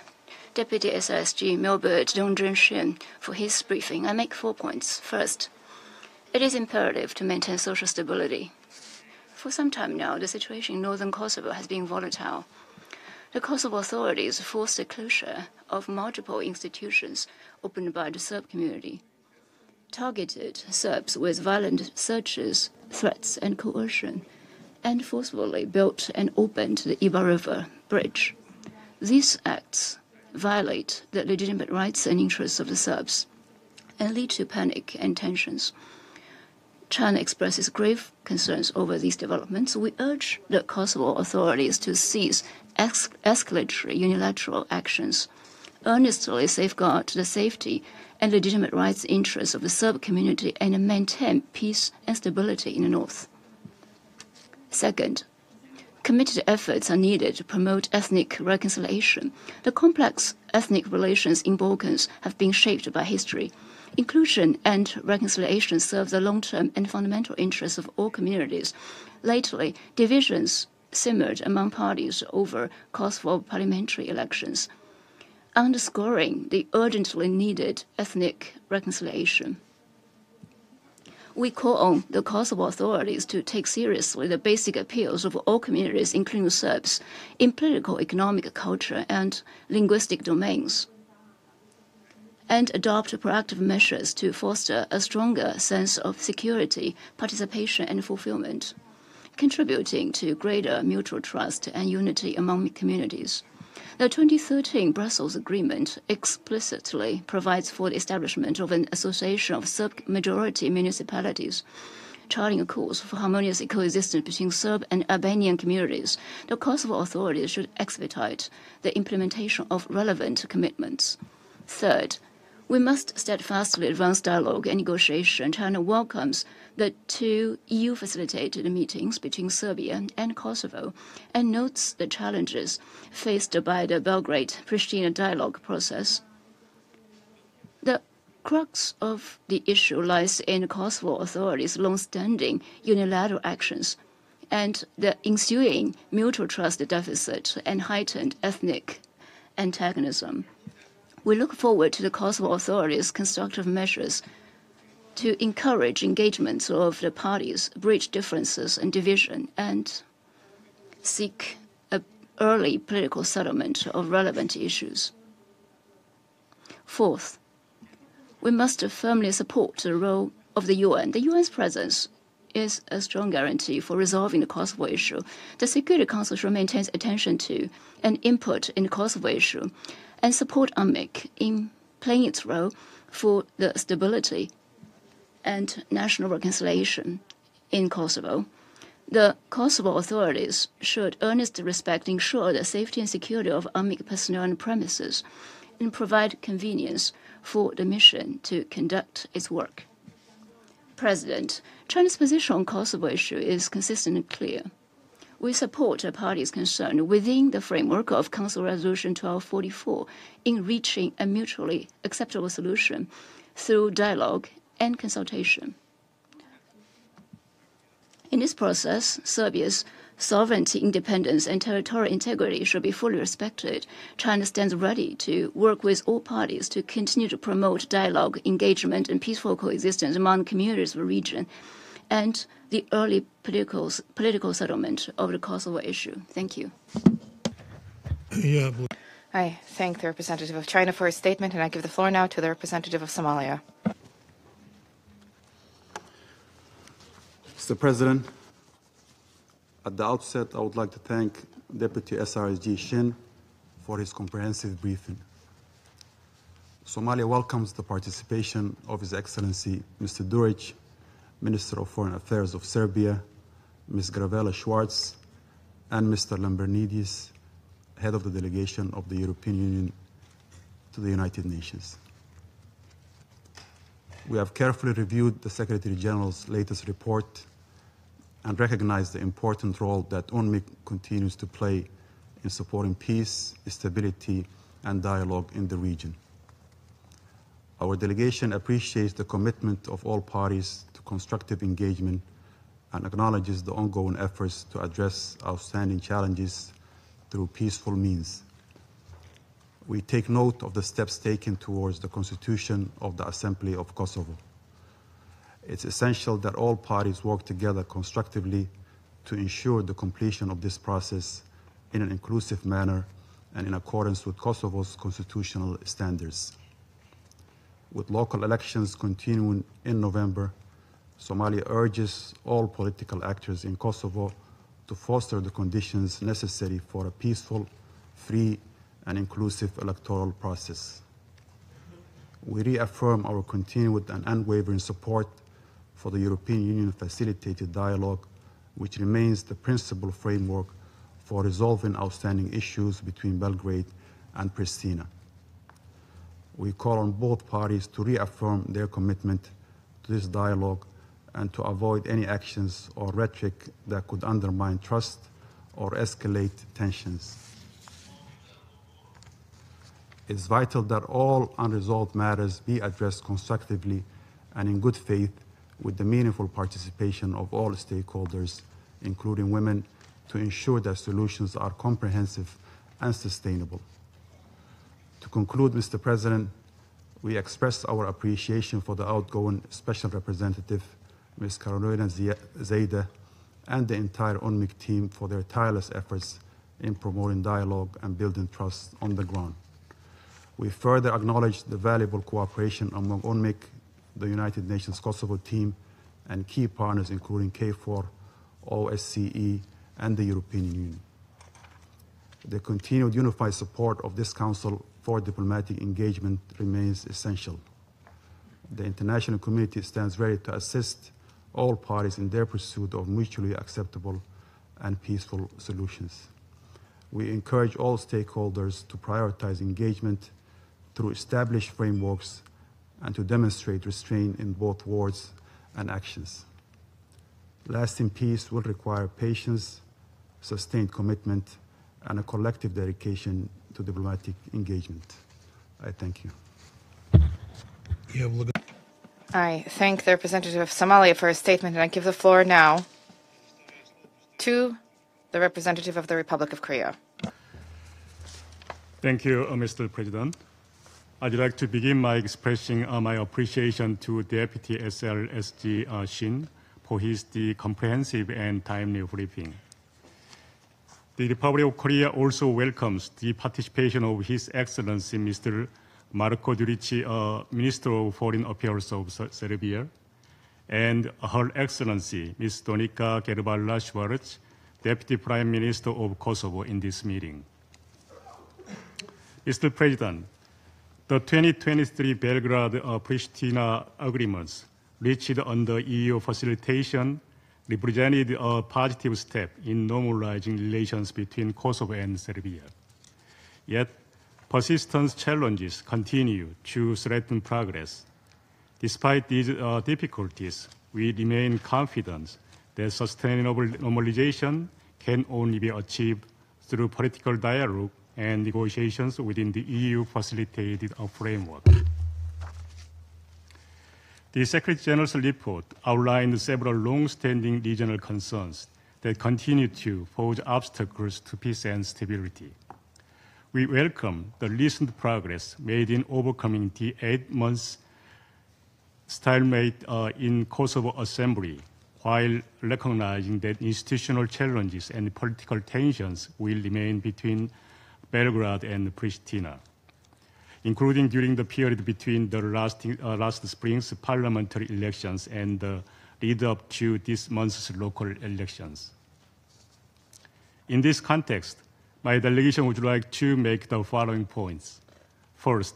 Deputy SISG Milbert Dong Zhenshen for his briefing. I make 4 points. First, it is imperative to maintain social stability. For some time now, the situation in northern Kosovo has been volatile. The Kosovo authorities forced the closure of multiple institutions opened by the Serb community, targeted Serbs with violent searches, threats, and coercion, and forcibly built and opened the Ibar River bridge. These acts violate the legitimate rights and interests of the Serbs and lead to panic and tensions. China expresses grave concerns over these developments. We urge the Kosovo authorities to cease escalatory unilateral actions, earnestly safeguard the safety and legitimate rights interests of the Serb community, and maintain peace and stability in the north. Second, committed efforts are needed to promote ethnic reconciliation. The complex ethnic relations in Balkans have been shaped by history. Inclusion and reconciliation serve the long-term and fundamental interests of all communities. Lately, divisions simmered among parties over Kosovo parliamentary elections, underscoring the urgently needed ethnic reconciliation. We call on the Kosovo authorities to take seriously the basic appeals of all communities, including Serbs, in political, economic, culture, and linguistic domains, and adopt proactive measures to foster a stronger sense of security, participation, and fulfillment, contributing to greater mutual trust and unity among communities. The 2013 Brussels Agreement explicitly provides for the establishment of an association of Serb-majority municipalities, charting a course for harmonious coexistence between Serb and Albanian communities. The Kosovo authorities should expedite the implementation of relevant commitments. Third, we must steadfastly advance dialogue and negotiation. China welcomes the two EU-facilitated meetings between Serbia and Kosovo and notes the challenges faced by the Belgrade-Pristina dialogue process. The crux of the issue lies in Kosovo authorities' long-standing unilateral actions and the ensuing mutual trust deficit and heightened ethnic antagonism. We look forward to the Kosovo authorities' constructive measures to encourage engagement of the parties, bridge differences and division, and seek an early political settlement of relevant issues. Fourth, we must firmly support the role of the UN. The UN's presence is a strong guarantee for resolving the Kosovo issue. The Security Council should maintain attention to and input in the Kosovo issue and support UNMIK in playing its role for the stability and national reconciliation in Kosovo. The Kosovo authorities should earnestly respect and ensure the safety and security of UNMIK personnel and premises and provide convenience for the mission to conduct its work. President, China's position on Kosovo issue is consistent and clear. We support the parties concerned within the framework of Council Resolution 1244 in reaching a mutually acceptable solution through dialogue and consultation. In this process, Serbia's sovereignty, independence, and territorial integrity should be fully respected. China stands ready to work with all parties to continue to promote dialogue, engagement, and peaceful coexistence among communities of the region, and the early political settlement of the Kosovo issue. Thank you. I thank the representative of China for his statement, and I give the floor now to the representative of Somalia. Mr. President, at the outset, I would like to thank Deputy SRSG Shin for his comprehensive briefing. Somalia welcomes the participation of His Excellency Mr. Duric, Minister of Foreign Affairs of Serbia, Ms. Gravela Schwartz, and Mr. Lambrinidis, head of the delegation of the European Union to the United Nations. We have carefully reviewed the Secretary General's latest report and recognize the important role that UNMIK continues to play in supporting peace, stability, and dialogue in the region. Our delegation appreciates the commitment of all parties to constructive engagement and acknowledges the ongoing efforts to address outstanding challenges through peaceful means. We take note of the steps taken towards the constitution of the Assembly of Kosovo. It's essential that all parties work together constructively to ensure the completion of this process in an inclusive manner and in accordance with Kosovo's constitutional standards. With local elections continuing in November, Somalia urges all political actors in Kosovo to foster the conditions necessary for a peaceful, free, and inclusive electoral process. We reaffirm our continued and unwavering support for the European Union facilitated dialogue, which remains the principal framework for resolving outstanding issues between Belgrade and Pristina. We call on both parties to reaffirm their commitment to this dialogue and to avoid any actions or rhetoric that could undermine trust or escalate tensions. It's vital that all unresolved matters be addressed constructively and in good faith with the meaningful participation of all stakeholders, including women, to ensure that solutions are comprehensive and sustainable. To conclude, Mr. President, we express our appreciation for the outgoing Special Representative Ms. Carolina Zayda, and the entire UNMIK team for their tireless efforts in promoting dialogue and building trust on the ground. We further acknowledge the valuable cooperation among UNMIK, the United Nations Kosovo team, and key partners including KFOR, OSCE, and the European Union. The continued unified support of this Council for diplomatic engagement remains essential. The international community stands ready to assist all parties in their pursuit of mutually acceptable and peaceful solutions. We encourage all stakeholders to prioritize engagement through established frameworks and to demonstrate restraint in both words and actions. Lasting peace will require patience, sustained commitment, and a collective dedication to diplomatic engagement. I thank you. I thank the representative of Somalia for his statement, and I give the floor now to the representative of the Republic of Korea. Thank you, Mr. President. I'd like to begin by expressing my appreciation to Deputy SLSG Shin for his comprehensive and timely briefing. The Republic of Korea also welcomes the participation of His Excellency Mr. Marko Đurić, Minister of Foreign Affairs of Serbia, and Her Excellency Ms. Donika Gerballa-Švarc, Deputy Prime Minister of Kosovo, in this meeting. Mr. President, the 2023 Belgrade-Pristina agreements reached under EU facilitation represented a positive step in normalizing relations between Kosovo and Serbia. Yet, persistent challenges continue to threaten progress. Despite these difficulties, we remain confident that sustainable normalization can only be achieved through political dialogue and negotiations within the EU-facilitated framework. The Secretary General's report outlined several long-standing regional concerns that continue to pose obstacles to peace and stability. We welcome the recent progress made in overcoming the 8-month stalemate in Kosovo Assembly, while recognizing that institutional challenges and political tensions will remain between Belgrade and Pristina, including during the period between the last spring's parliamentary elections and the lead-up to this month's local elections. In this context, my delegation would like to make the following points. First,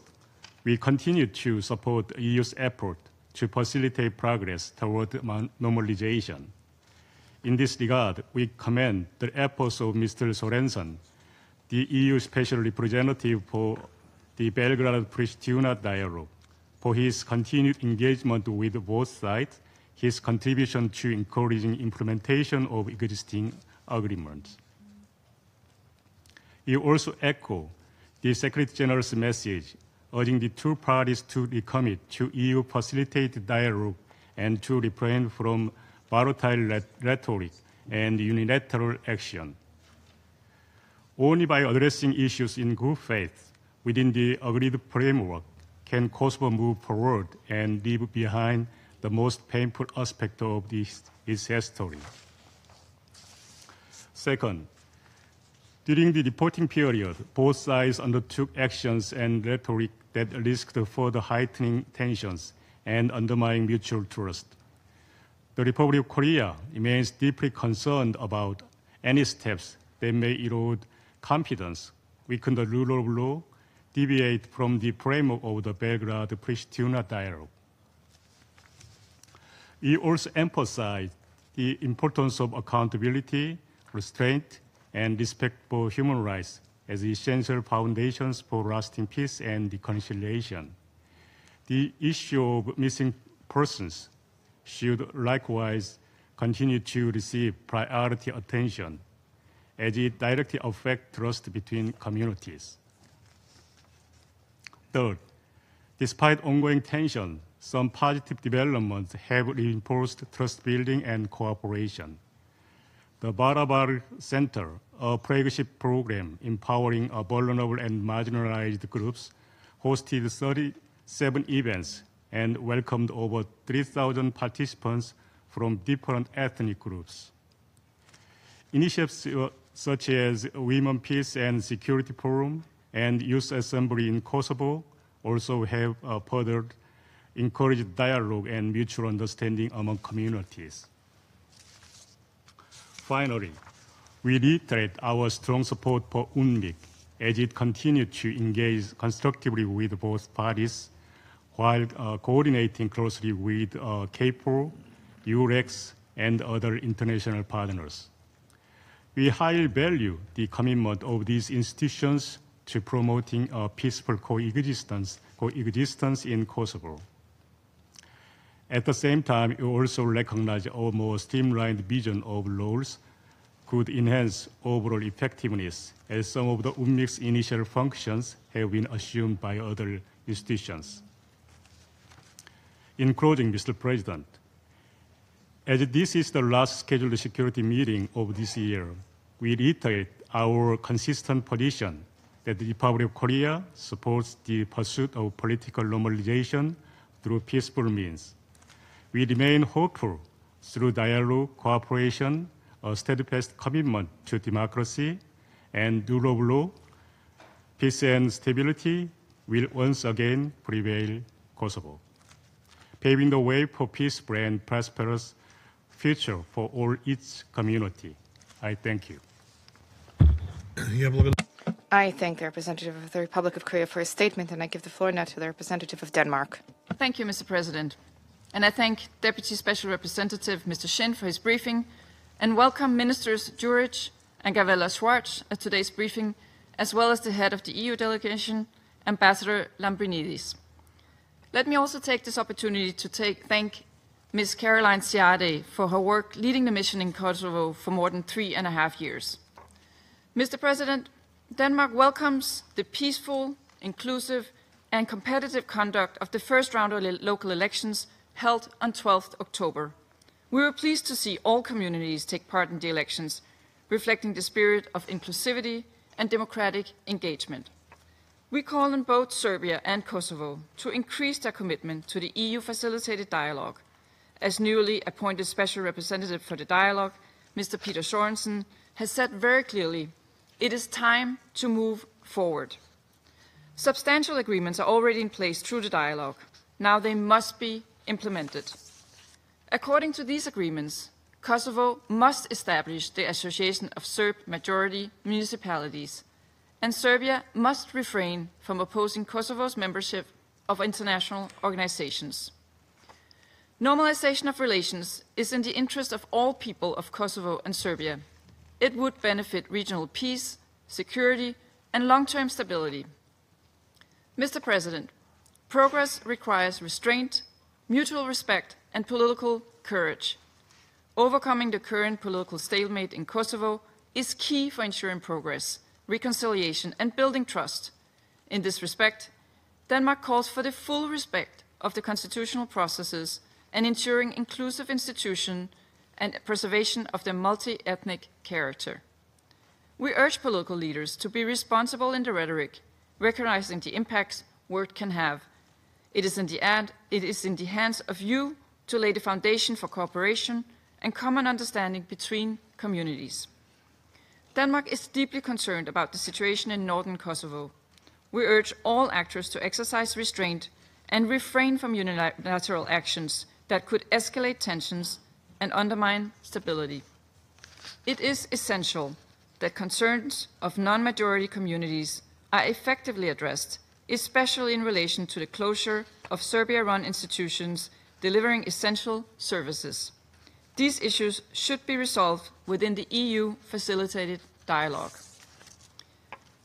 we continue to support the EU's effort to facilitate progress toward normalization. In this regard, we commend the efforts of Mr. Sorensen, the EU Special Representative for the Belgrade-Pristina dialogue, for his continued engagement with both sides, his contribution to encouraging implementation of existing agreements. We also echo the Secretary General's message urging the two parties to recommit to EU-facilitated dialogue and to refrain from volatile rhetoric and unilateral action. Only by addressing issues in good faith within the agreed framework can Kosovo move forward and leave behind the most painful aspect of its history. Second, during the reporting period, both sides undertook actions and rhetoric that risked further heightening tensions and undermining mutual trust. The Republic of Korea remains deeply concerned about any steps that may erode confidence, weaken the rule of law, deviate from the framework of the Belgrade-Pristina dialogue. We also emphasize the importance of accountability, restraint, and respect for human rights as essential foundations for lasting peace and reconciliation. The issue of missing persons should likewise continue to receive priority attention as it directly affects trust between communities. Third, despite ongoing tension, some positive developments have reinforced trust building and cooperation. The Barabar Center, a flagship program empowering vulnerable and marginalized groups, hosted 37 events and welcomed over 3,000 participants from different ethnic groups. Initiatives such as Women, Peace and Security Forum and Youth Assembly in Kosovo also have further encouraged dialogue and mutual understanding among communities. Finally, we reiterate our strong support for UNMIK as it continues to engage constructively with both parties while coordinating closely with KFOR, UREX, and other international partners. We highly value the commitment of these institutions to promoting a peaceful coexistence in Kosovo. At the same time, we also recognize a more streamlined vision of roles could enhance overall effectiveness, as some of the UNMIK's initial functions have been assumed by other institutions. In closing, Mr. President, as this is the last scheduled security meeting of this year, we reiterate our consistent position that the Republic of Korea supports the pursuit of political normalization through peaceful means. We remain hopeful through dialogue, cooperation, a steadfast commitment to democracy and rule of law, peace and stability will once again prevail in Kosovo, paving the way for peaceful and prosperous future for all its community. I thank you. I thank the representative of the Republic of Korea for his statement, and I give the floor now to the representative of Denmark. Thank you, Mr. President. And I thank Deputy Special Representative Mr. Shin for his briefing, and welcome Ministers Juric and Gavella Schwartz at today's briefing, as well as the head of the EU delegation, Ambassador Lambrinidis. Let me also take this opportunity to thank Ms. Caroline Siade for her work leading the mission in Kosovo for more than 3.5 years. Mr. President, Denmark welcomes the peaceful, inclusive, and competitive conduct of the first round of local elections held on 12th October. We were pleased to see all communities take part in the elections, reflecting the spirit of inclusivity and democratic engagement. We call on both Serbia and Kosovo to increase their commitment to the EU-facilitated dialogue. As newly appointed Special Representative for the dialogue, Mr. Peter Sorensen has said very clearly, it is time to move forward. Substantial agreements are already in place through the dialogue. Now they must be implemented. According to these agreements, Kosovo must establish the Association of Serb Majority Municipalities, and Serbia must refrain from opposing Kosovo's membership of international organizations. Normalization of relations is in the interest of all people of Kosovo and Serbia. It would benefit regional peace, security, and long-term stability. Mr. President, progress requires restraint, mutual respect, and political courage. Overcoming the current political stalemate in Kosovo is key for ensuring progress, reconciliation, and building trust. In this respect, Denmark calls for the full respect of the constitutional processes and ensuring inclusive institutions and preservation of their multi-ethnic character. We urge political leaders to be responsible in the rhetoric, recognizing the impacts word can have. It is in the hands of you to lay the foundation for cooperation and common understanding between communities. Denmark is deeply concerned about the situation in northern Kosovo. We urge all actors to exercise restraint and refrain from unilateral actions that could escalate tensions and undermine stability. It is essential that concerns of non-majority communities are effectively addressed, especially in relation to the closure of Serbia-run institutions delivering essential services. These issues should be resolved within the EU-facilitated dialogue.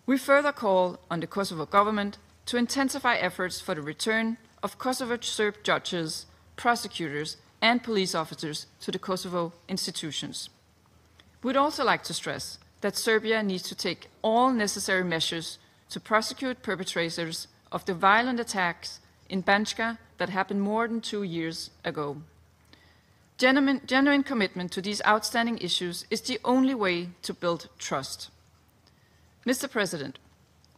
We further call on the Kosovo government to intensify efforts for the return of Kosovo Serb judges, prosecutors, and police officers to the Kosovo institutions. We'd also like to stress that Serbia needs to take all necessary measures to prosecute perpetrators of the violent attacks in Banjka that happened more than 2 years ago. Genuine commitment to these outstanding issues is the only way to build trust. Mr. President,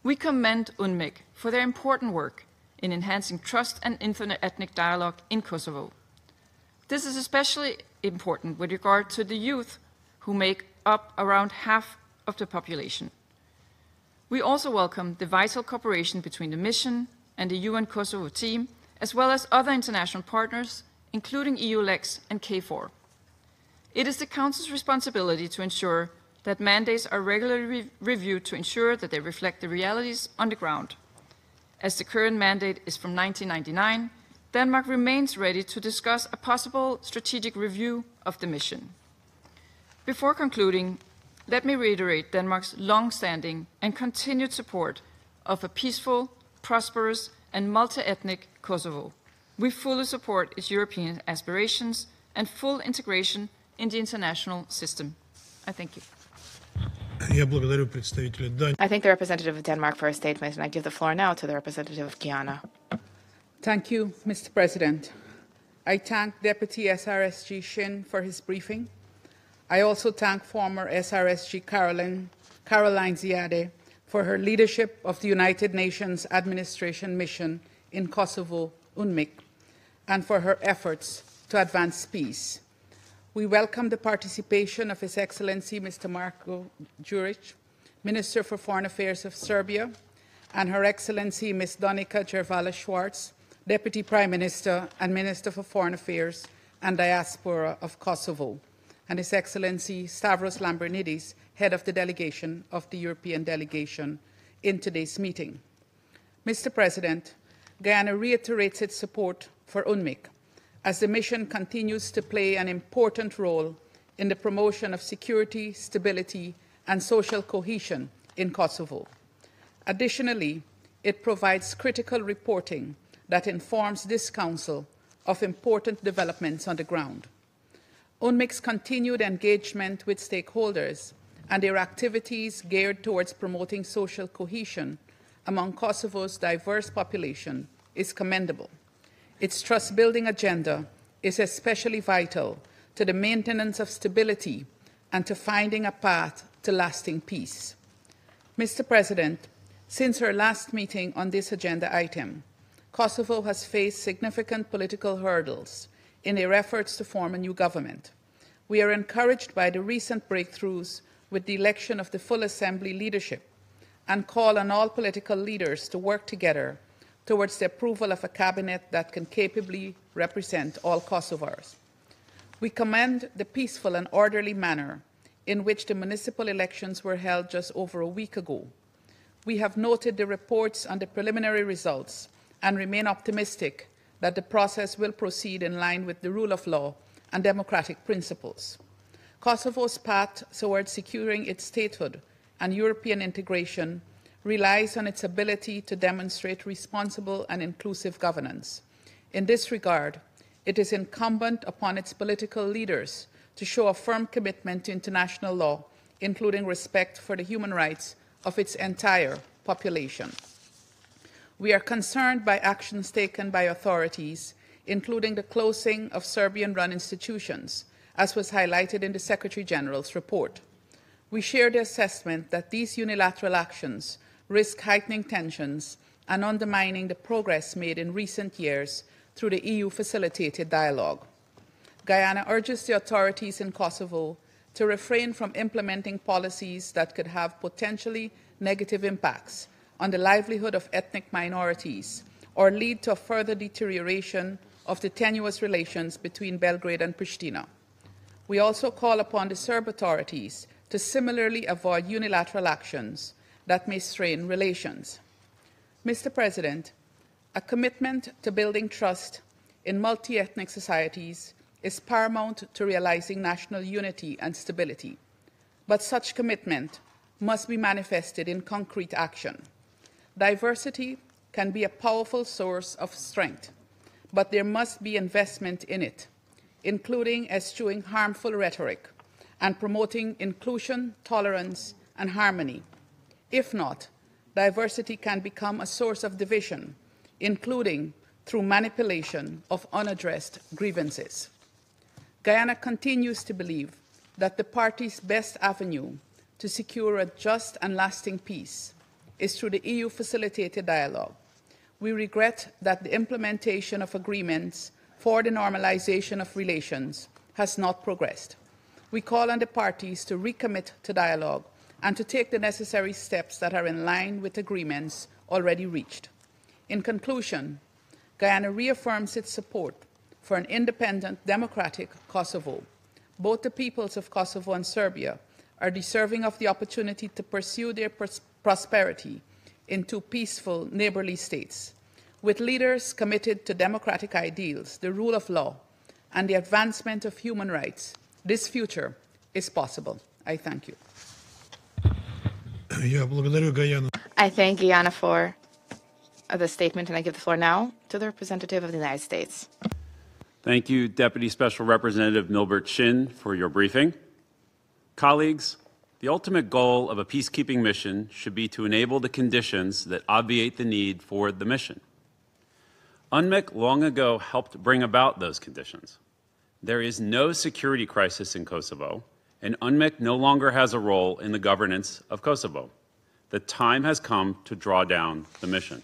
we commend UNMIK for their important work in enhancing trust and inter-ethnic dialogue in Kosovo. This is especially important with regard to the youth, who make up around half of the population. We also welcome the vital cooperation between the mission and the UN Kosovo team, as well as other international partners, including EULEX and KFOR. It is the Council's responsibility to ensure that mandates are regularly reviewed to ensure that they reflect the realities on the ground. As the current mandate is from 1999, Denmark remains ready to discuss a possible strategic review of the mission. Before concluding, let me reiterate Denmark's long-standing and continued support of a peaceful, prosperous, and multi-ethnic Kosovo. We fully support its European aspirations and full integration in the international system. I thank you. I thank the representative of Denmark for her statement, and I give the floor now to the representative of Guyana. Thank you, Mr. President. I thank Deputy SRSG Shin for his briefing. I also thank former SRSG Caroline Ziade for her leadership of the United Nations Administration Mission in Kosovo, UNMIK, and for her efforts to advance peace. We welcome the participation of His Excellency Mr. Marko Đurić, Minister for Foreign Affairs of Serbia, and Her Excellency Ms. Donika Jervala-Schwarz, Deputy Prime Minister and Minister for Foreign Affairs and Diaspora of Kosovo, and His Excellency Stavros Lambrinidis, Head of the Delegation of the European Delegation, in today's meeting. Mr. President, Guyana reiterates its support for UNMIK as the mission continues to play an important role in the promotion of security, stability, and social cohesion in Kosovo. Additionally, it provides critical reporting that informs this Council of important developments on the ground. UNMIK's continued engagement with stakeholders and their activities geared towards promoting social cohesion among Kosovo's diverse population is commendable. Its trust-building agenda is especially vital to the maintenance of stability and to finding a path to lasting peace. Mr. President, since her last meeting on this agenda item, Kosovo has faced significant political hurdles in their efforts to form a new government. We are encouraged by the recent breakthroughs with the election of the full Assembly leadership and call on all political leaders to work together towards the approval of a cabinet that can capably represent all Kosovars. We commend the peaceful and orderly manner in which the municipal elections were held just over a week ago. We have noted the reports on the preliminary results and remain optimistic that the process will proceed in line with the rule of law and democratic principles. Kosovo's path towards securing its statehood and European integration relies on its ability to demonstrate responsible and inclusive governance. In this regard, it is incumbent upon its political leaders to show a firm commitment to international law, including respect for the human rights of its entire population. We are concerned by actions taken by authorities, including the closing of Serbian-run institutions, as was highlighted in the Secretary General's report. We share the assessment that these unilateral actions risk heightening tensions and undermining the progress made in recent years through the EU-facilitated dialogue. Guyana urges the authorities in Kosovo to refrain from implementing policies that could have potentially negative impacts on the livelihood of ethnic minorities or lead to a further deterioration of the tenuous relations between Belgrade and Pristina. We also call upon the Serb authorities to similarly avoid unilateral actions that may strain relations. Mr. President, a commitment to building trust in multi-ethnic societies is paramount to realizing national unity and stability, but such commitment must be manifested in concrete action. Diversity can be a powerful source of strength, but there must be investment in it, including eschewing harmful rhetoric and promoting inclusion, tolerance, and harmony. If not, diversity can become a source of division, including through manipulation of unaddressed grievances. Guyana continues to believe that the party's best avenue to secure a just and lasting peace is through the EU-facilitated dialogue. We regret that the implementation of agreements for the normalization of relations has not progressed. We call on the parties to recommit to dialogue and to take the necessary steps that are in line with agreements already reached. In conclusion, Guyana reaffirms its support for an independent, democratic Kosovo. Both the peoples of Kosovo and Serbia are deserving of the opportunity to pursue their prosperity in two peaceful, neighborly states. With leaders committed to democratic ideals, the rule of law, and the advancement of human rights, this future is possible. I thank you. I thank Guyana for the statement, and I give the floor now to the representative of the United States. Thank you, Deputy Special Representative Milbert Shin, for your briefing. Colleagues, the ultimate goal of a peacekeeping mission should be to enable the conditions that obviate the need for the mission. UNMIK long ago helped bring about those conditions. There is no security crisis in Kosovo, and UNMIK no longer has a role in the governance of Kosovo. The time has come to draw down the mission.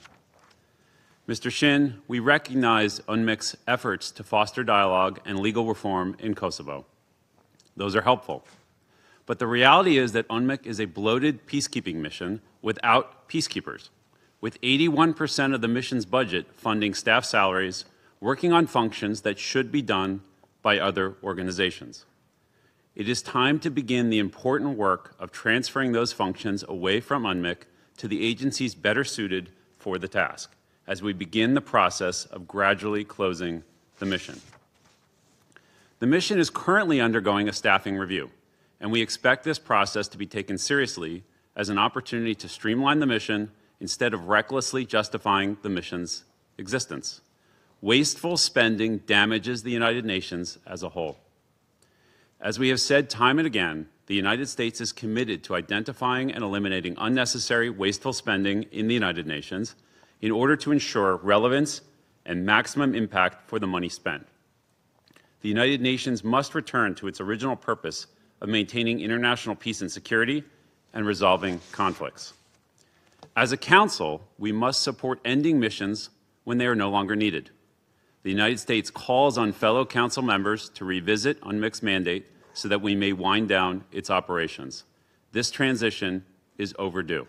Mr. Shin, we recognize UNMIK's efforts to foster dialogue and legal reform in Kosovo. Those are helpful. But the reality is that UNMIK is a bloated peacekeeping mission without peacekeepers, with 81% of the mission's budget funding staff salaries, working on functions that should be done by other organizations. It is time to begin the important work of transferring those functions away from UNMIK to the agencies better suited for the task, as we begin the process of gradually closing the mission. The mission is currently undergoing a staffing review, and we expect this process to be taken seriously as an opportunity to streamline the mission instead of recklessly justifying the mission's existence. Wasteful spending damages the United Nations as a whole. As we have said time and again, the United States is committed to identifying and eliminating unnecessary wasteful spending in the United Nations in order to ensure relevance and maximum impact for the money spent. The United Nations must return to its original purpose of maintaining international peace and security and resolving conflicts. As a council, we must support ending missions when they are no longer needed. The United States calls on fellow council members to revisit UNMIK's mandate so that we may wind down its operations. This transition is overdue.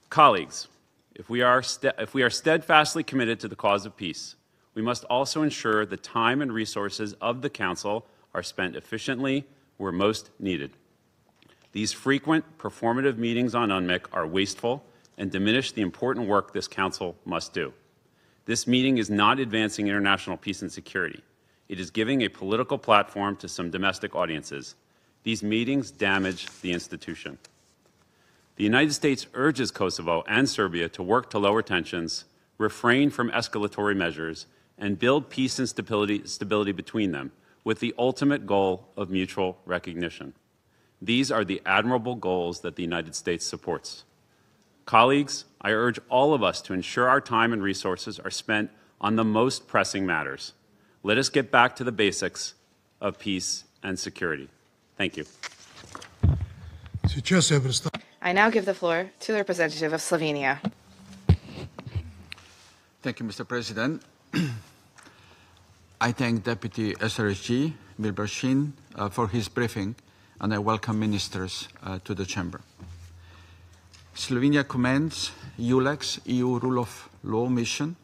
Colleagues, if we are steadfastly committed to the cause of peace, we must also ensure the time and resources of the Council are spent efficiently where most needed. These frequent performative meetings on UNMIK are wasteful and diminish the important work this Council must do. This meeting is not advancing international peace and security. It is giving a political platform to some domestic audiences. These meetings damage the institution. The United States urges Kosovo and Serbia to work to lower tensions, refrain from escalatory measures, and build peace and stability between them, with the ultimate goal of mutual recognition. These are the admirable goals that the United States supports. Colleagues, I urge all of us to ensure our time and resources are spent on the most pressing matters. Let us get back to the basics of peace and security. Thank you. I now give the floor to the representative of Slovenia. Thank you, Mr. President. I thank Deputy SRSG Milbert Shin for his briefing, and I welcome ministers to the chamber. Slovenia commends EULEX, EU Rule of Law Mission,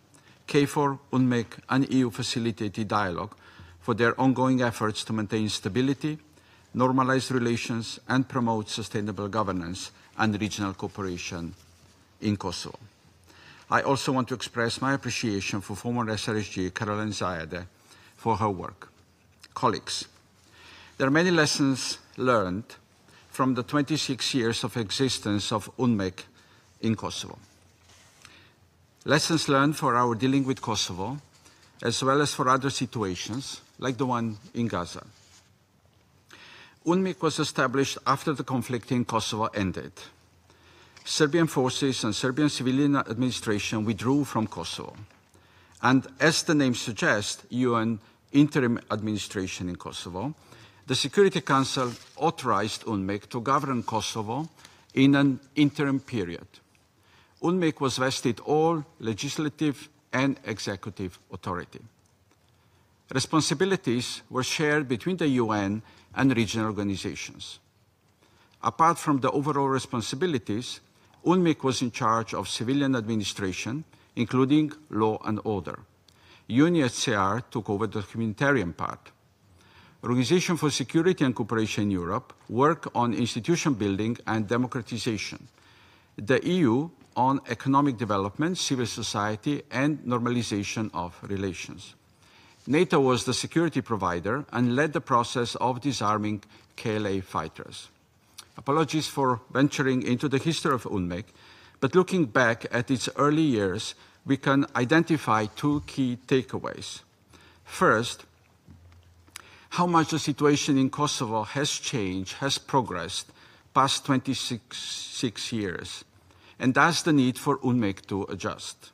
KFOR, UNMIK, and EU facilitated dialogue for their ongoing efforts to maintain stability, normalize relations, and promote sustainable governance and regional cooperation in Kosovo. I also want to express my appreciation for former SRSG Caroline Zayade for her work. Colleagues, there are many lessons learned from the 26 years of existence of UNMIK in Kosovo. Lessons learned for our dealing with Kosovo, as well as for other situations, like the one in Gaza. UNMIK was established after the conflict in Kosovo ended. Serbian forces and Serbian civilian administration withdrew from Kosovo. And as the name suggests, UN interim administration in Kosovo, the Security Council authorized UNMIK to govern Kosovo in an interim period. UNMIK was vested all legislative and executive authority. Responsibilities were shared between the UN and regional organizations. Apart from the overall responsibilities, UNMIK was in charge of civilian administration, including law and order. UNHCR took over the humanitarian part. Organization for Security and Cooperation in Europe worked on institution building and democratization. The EU on economic development, civil society, and normalization of relations. NATO was the security provider and led the process of disarming KLA fighters. Apologies for venturing into the history of UNMIK, but looking back at its early years, we can identify two key takeaways. First, how much the situation in Kosovo has changed, has progressed past 26 years, and thus the need for UNMIK to adjust.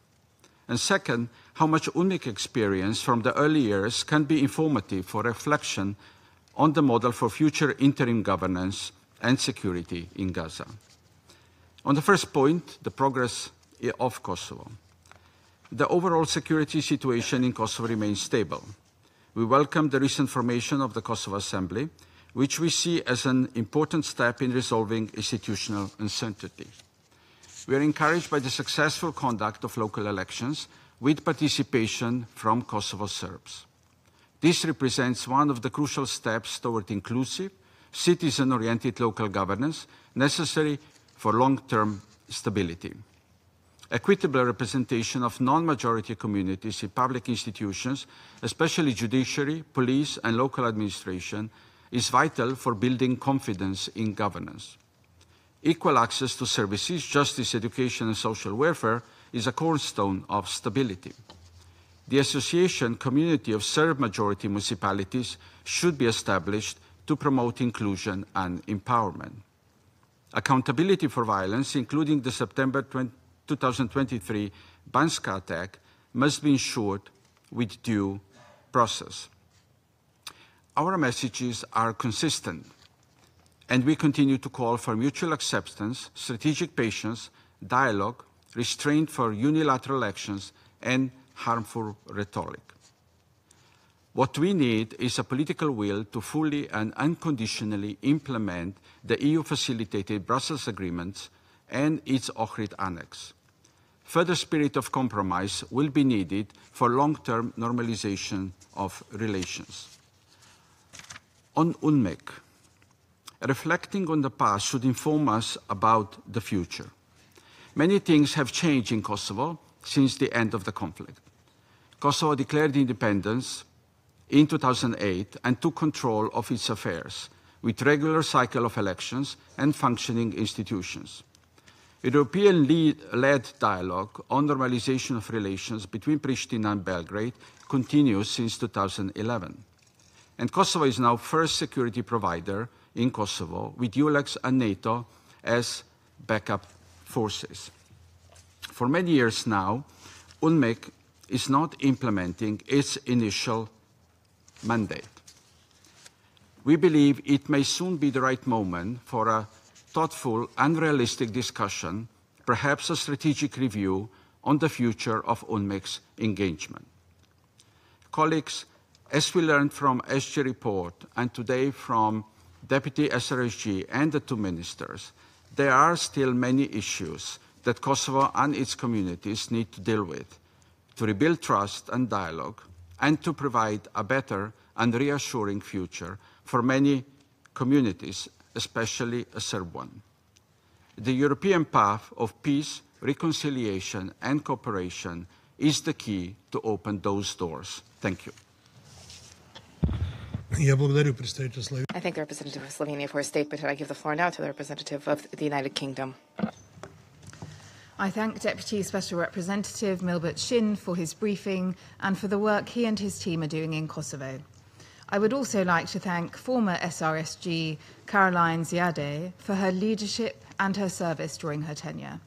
And second, how much UNMIK experience from the early years can be informative for reflection on the model for future interim governance and security in Gaza. On the first point, the progress of Kosovo. The overall security situation in Kosovo remains stable. We welcome the recent formation of the Kosovo Assembly, which we see as an important step in resolving institutional uncertainty. We are encouraged by the successful conduct of local elections with participation from Kosovo Serbs. This represents one of the crucial steps toward inclusive, citizen-oriented local governance necessary for long-term stability. Equitable representation of non-majority communities in public institutions, especially judiciary, police, and local administration, is vital for building confidence in governance. Equal access to services, justice, education, and social welfare is a cornerstone of stability. The association community of Serb-majority municipalities should be established to promote inclusion and empowerment. Accountability for violence, including the September 2023 Banska attack, must be ensured with due process. Our messages are consistent, and we continue to call for mutual acceptance, strategic patience, dialogue, restraint for unilateral actions, and harmful rhetoric. What we need is a political will to fully and unconditionally implement the EU-facilitated Brussels agreements and its Ohrid Annex. Further spirit of compromise will be needed for long-term normalization of relations. On UNMIK, reflecting on the past should inform us about the future. Many things have changed in Kosovo since the end of the conflict. Kosovo declared independence in 2008 and took control of its affairs with regular cycle of elections and functioning institutions. European-led dialogue on normalization of relations between Pristina and Belgrade continues since 2011. And Kosovo is now first security provider in Kosovo with ULEX and NATO as backup forces. For many years now, UNMIK is not implementing its initial mandate. We believe it may soon be the right moment for a thoughtful and realistic discussion, perhaps a strategic review on the future of UNMIK's engagement. Colleagues, as we learned from SG report and today from Deputy SRSG and the two ministers, there are still many issues that Kosovo and its communities need to deal with to rebuild trust and dialogue and to provide a better and reassuring future for many communities, especially a Serb one. The European path of peace, reconciliation, and cooperation is the key to open those doors. Thank you. I thank the representative of Slovenia for his statement, and I give the floor now to the representative of the United Kingdom. I thank Deputy Special Representative Milbert Shin for his briefing and for the work he and his team are doing in Kosovo. I would also like to thank former SRSG Caroline Ziade for her leadership and her service during her tenure.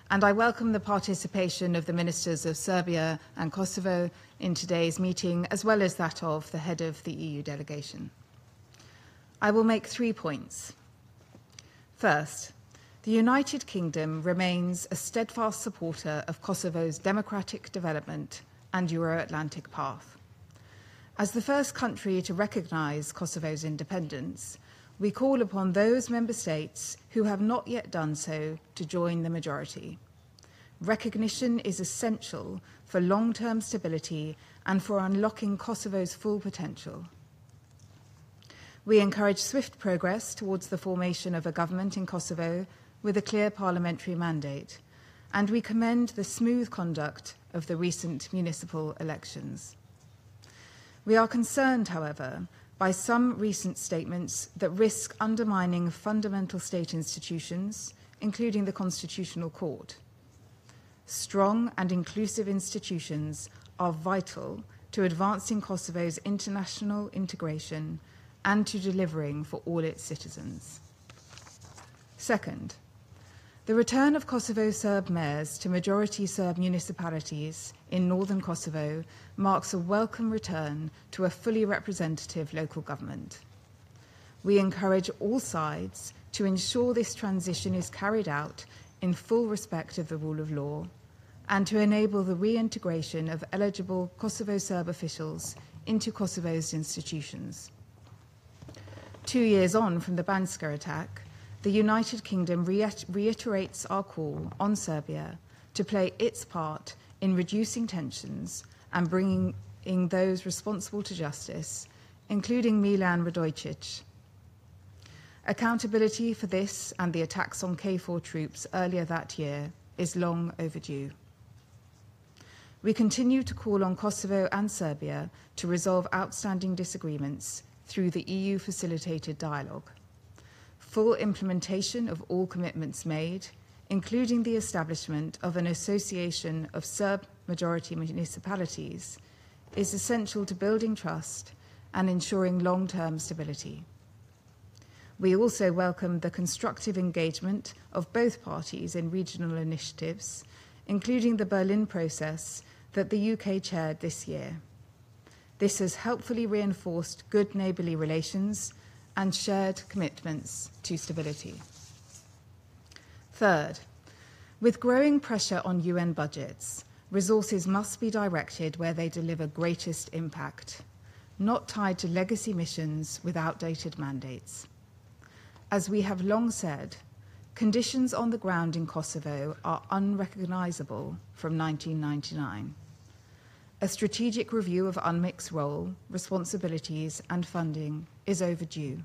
And I welcome the participation of the ministers of Serbia and Kosovo in today's meeting, as well as that of the head of the EU delegation. I will make 3 points. First, the United Kingdom remains a steadfast supporter of Kosovo's democratic development and Euro-Atlantic path. As the first country to recognise Kosovo's independence, we call upon those member states who have not yet done so to join the majority. Recognition is essential for long-term stability and for unlocking Kosovo's full potential. We encourage swift progress towards the formation of a government in Kosovo with a clear parliamentary mandate, and we commend the smooth conduct of the recent municipal elections. We are concerned, however, by some recent statements that risk undermining fundamental state institutions, including the Constitutional Court. Strong and inclusive institutions are vital to advancing Kosovo's international integration and to delivering for all its citizens. Second, the return of Kosovo Serb mayors to majority Serb municipalities in northern Kosovo marks a welcome return to a fully representative local government. We encourage all sides to ensure this transition is carried out in full respect of the rule of law and to enable the reintegration of eligible Kosovo Serb officials into Kosovo's institutions. 2 years on from the Banska attack, the United Kingdom reiterates our call on Serbia to play its part in reducing tensions and bringing those responsible to justice, including Milan Radojcic. Accountability for this and the attacks on KFOR troops earlier that year is long overdue. We continue to call on Kosovo and Serbia to resolve outstanding disagreements through the EU-facilitated dialogue. Full implementation of all commitments made, including the establishment of an association of Serb-majority municipalities, is essential to building trust and ensuring long-term stability. We also welcome the constructive engagement of both parties in regional initiatives, including the Berlin process that the UK chaired this year. This has helpfully reinforced good neighbourly relations and shared commitments to stability. Third, with growing pressure on UN budgets, resources must be directed where they deliver greatest impact, not tied to legacy missions with outdated mandates. As we have long said, conditions on the ground in Kosovo are unrecognisable from 1999. A strategic review of UNMIK-'s role, responsibilities and funding is overdue.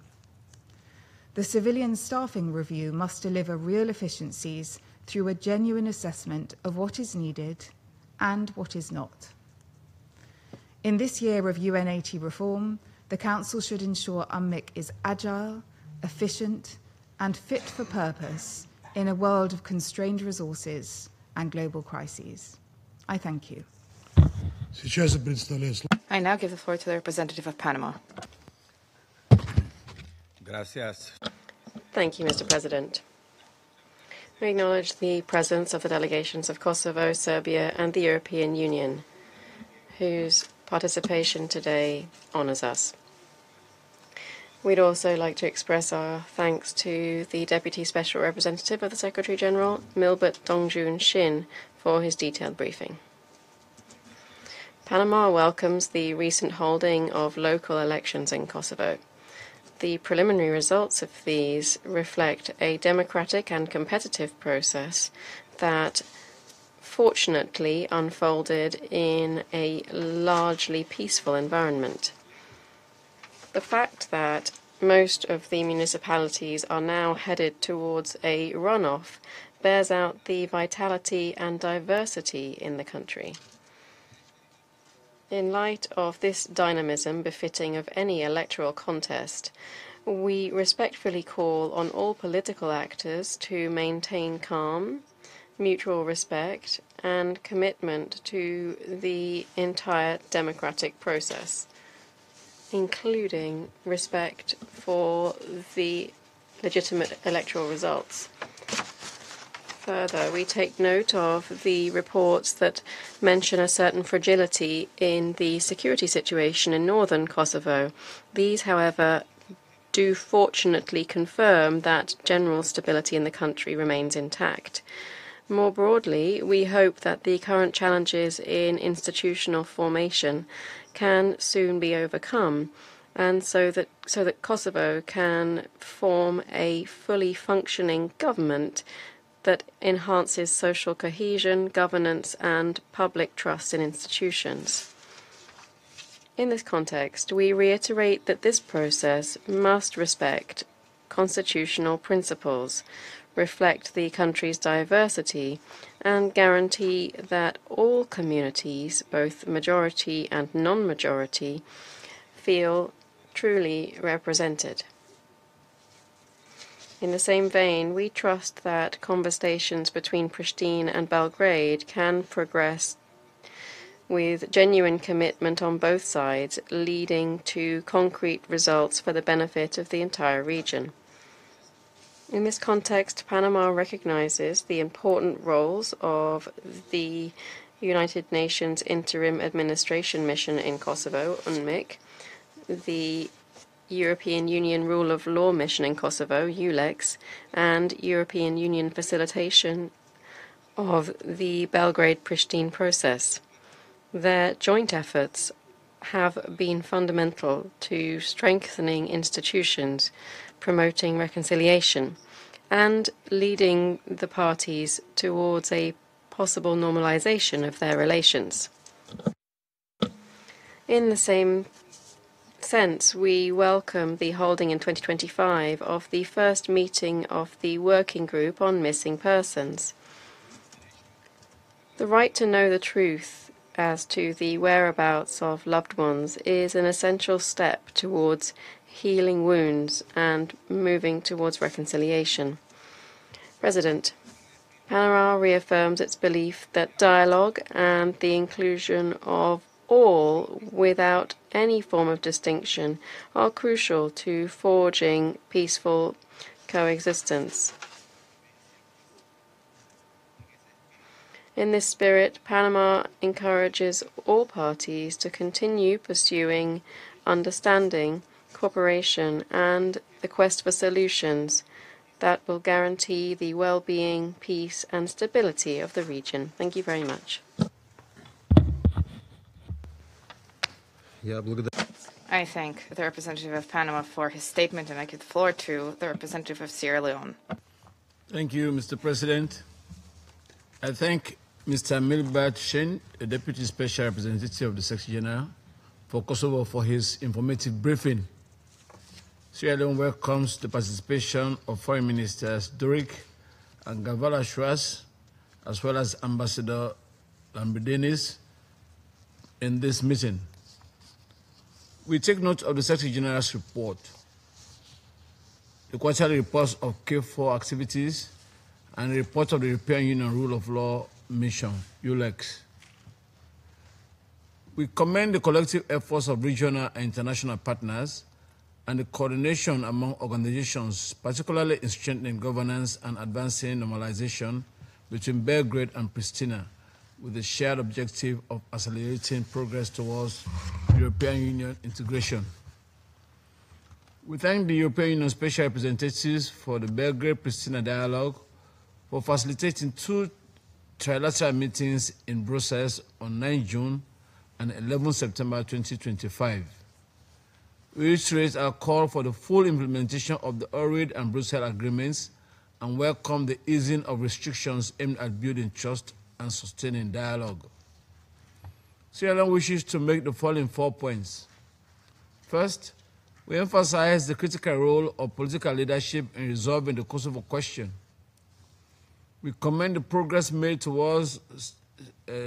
The civilian staffing review must deliver real efficiencies through a genuine assessment of what is needed and what is not. In this year of UN80 reform, the Council should ensure UNMIK is agile, efficient and fit for purpose in a world of constrained resources and global crises. I thank you. I now give the floor to the representative of Panama. Gracias. Thank you, Mr. President. We acknowledge the presence of the delegations of Kosovo, Serbia, and the European Union, whose participation today honors us. We'd also like to express our thanks to the Deputy Special Representative of the Secretary-General, Milbert Dongjun Shin, for his detailed briefing. Panama welcomes the recent holding of local elections in Kosovo. The preliminary results of these reflect a democratic and competitive process that fortunately unfolded in a largely peaceful environment. The fact that most of the municipalities are now headed towards a runoff bears out the vitality and diversity in the country. In light of this dynamism befitting of any electoral contest, we respectfully call on all political actors to maintain calm, mutual respect, and commitment to the entire democratic process, including respect for the legitimate electoral results. Further, we take note of the reports that mention a certain fragility in the security situation in northern Kosovo. These, however, do fortunately confirm that general stability in the country remains intact. More broadly, we hope that the current challenges in institutional formation can soon be overcome, and so that Kosovo can form a fully functioning government that enhances social cohesion, governance, and public trust in institutions. In this context, we reiterate that this process must respect constitutional principles, reflect the country's diversity, and guarantee that all communities, both majority and non-majority, feel truly represented. In the same vein, we trust that conversations between Pristina and Belgrade can progress with genuine commitment on both sides, leading to concrete results for the benefit of the entire region. In this context, Panama recognizes the important roles of the United Nations Interim Administration Mission in Kosovo, UNMIK, the European Union Rule of Law Mission in Kosovo, ULEX, and European Union facilitation of the Belgrade-Pristina process. Their joint efforts have been fundamental to strengthening institutions, promoting reconciliation, and leading the parties towards a possible normalization of their relations. In the same sense, we welcome the holding in 2025 of the first meeting of the Working Group on Missing Persons. The right to know the truth as to the whereabouts of loved ones is an essential step towards healing wounds and moving towards reconciliation. President, Panama reaffirms its belief that dialogue and the inclusion of all without any form of distinction are crucial to forging peaceful coexistence. In this spirit, Panama encourages all parties to continue pursuing understanding, cooperation, and the quest for solutions that will guarantee the well-being, peace, and stability of the region. Thank you very much. I thank the representative of Panama for his statement, and I give the floor to the representative of Sierra Leone. Thank you, Mr. President. I thank Mr. Milbert Shin, the Deputy Special Representative of the Secretary General for Kosovo, for his informative briefing. Sierra Leone welcomes the participation of Foreign Ministers Duric and Gavala Schwarz, as well as Ambassador Lambridinis, in this meeting. We take note of the Secretary General's report, the quarterly reports of K4 activities, and the report of the European Union Rule of Law Mission, ULEX. We commend the collective efforts of regional and international partners and the coordination among organizations, particularly in strengthening governance and advancing normalization between Belgrade and Pristina, with the shared objective of accelerating progress towards European Union integration. We thank the European Union Special Representatives for the Belgrade-Pristina dialogue, for facilitating 2 trilateral meetings in Brussels on 9 June and 11 September 2025. We reiterate our call for the full implementation of the Ohrid and Brussels agreements and welcome the easing of restrictions aimed at building trust and sustaining dialogue. Sierra Leone wishes to make the following 4 points. First, we emphasize the critical role of political leadership in resolving the Kosovo question. We commend the progress made towards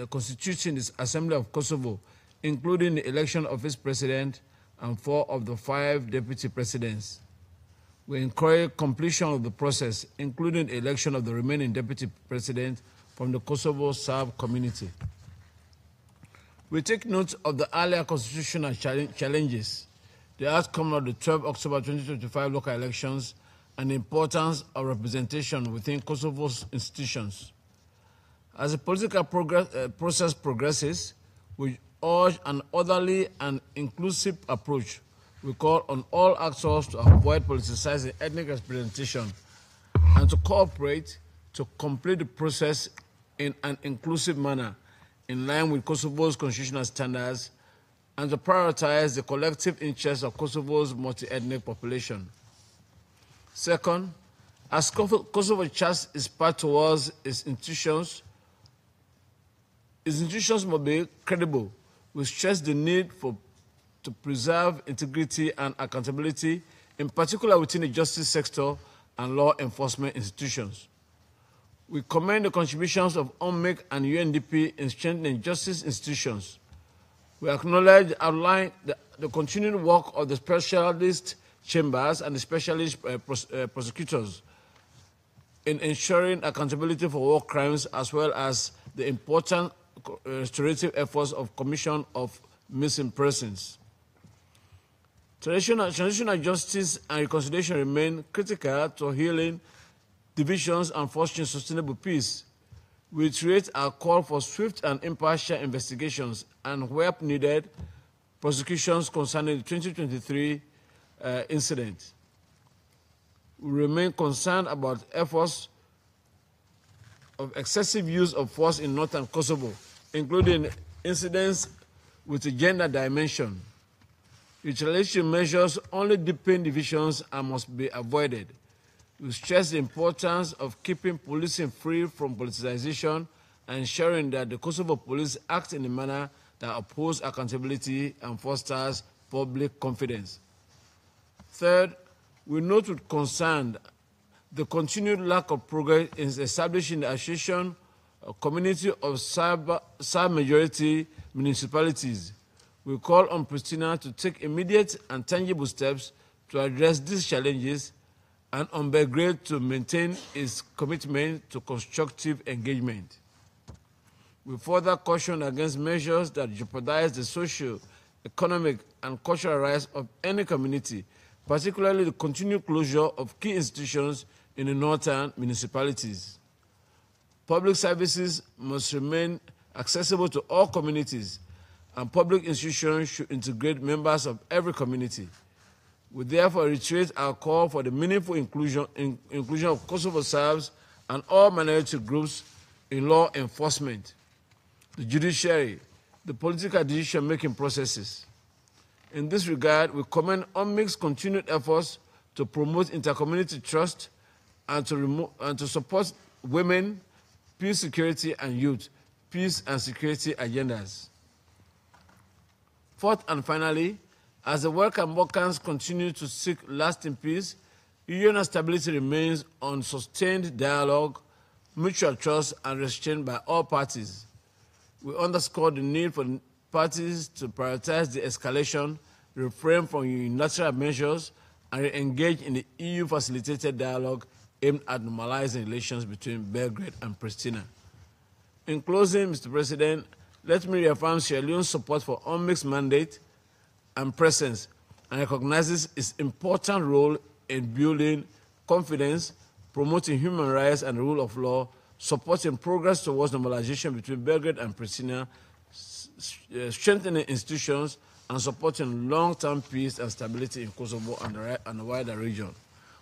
constituting the Assembly of Kosovo, including the election of its president and 4 of the 5 deputy presidents. We encourage completion of the process, including the election of the remaining deputy president from the Kosovo Serb community. We take note of the earlier constitutional challenges, the outcome of the 12 October 2025 local elections, and the importance of representation within Kosovo's institutions. As the political process progresses, we urge an orderly and inclusive approach. We call on all actors to avoid politicizing ethnic representation and to cooperate to complete the process in an inclusive manner in line with Kosovo's constitutional standards and to prioritize the collective interests of Kosovo's multi-ethnic population. Second, as Kosovo charts its path towards its institutions must be credible. We stress the need to preserve integrity and accountability, in particular within the justice sector and law enforcement institutions. We commend the contributions of UNMIK and UNDP in strengthening justice institutions. We acknowledge outline the continued work of the specialist chambers and the specialist prosecutors in ensuring accountability for war crimes, as well as the important restorative efforts of Commission of Missing Persons. Transitional justice and reconciliation remain critical to healing divisions and fostering sustainable peace. We reiterate our call for swift and impartial investigations and, where needed, prosecutions concerning the 2023 incident. We remain concerned about efforts of excessive use of force in northern Kosovo, including incidents with a gender dimension. Retaliation measures only deepen divisions and must be avoided. We stress the importance of keeping policing free from politicization and ensuring that the Kosovo police act in a manner that upholds accountability and fosters public confidence. Third, we note with concern the continued lack of progress in establishing the association community of sub-majority municipalities. We call on Pristina to take immediate and tangible steps to address these challenges and on Belgrade to maintain its commitment to constructive engagement. We further caution against measures that jeopardize the social, economic, and cultural rights of any community, particularly the continued closure of key institutions in the northern municipalities. Public services must remain accessible to all communities, and public institutions should integrate members of every community. We therefore reiterate our call for the meaningful inclusion of Kosovo Serbs and all minority groups in law enforcement, the judiciary, the political decision-making processes. In this regard, we commend UNMIK's continued efforts to promote intercommunity trust and to support women, peace, security, and youth, peace and security agendas. Fourth and finally, as the Balkans continue to seek lasting peace, regional stability remains on sustained dialogue, mutual trust, and restraint by all parties. We underscore the need for parties to prioritize the escalation, refrain from unilateral measures, and engage in the EU-facilitated dialogue aimed at normalizing relations between Belgrade and Pristina. In closing, Mr. President, let me reaffirm Sierra Leone's support for UNMIK's mandate and presence, and recognizes its important role in building confidence, promoting human rights and the rule of law, supporting progress towards normalization between Belgrade and Pristina, strengthening institutions, and supporting long-term peace and stability in Kosovo and the wider region.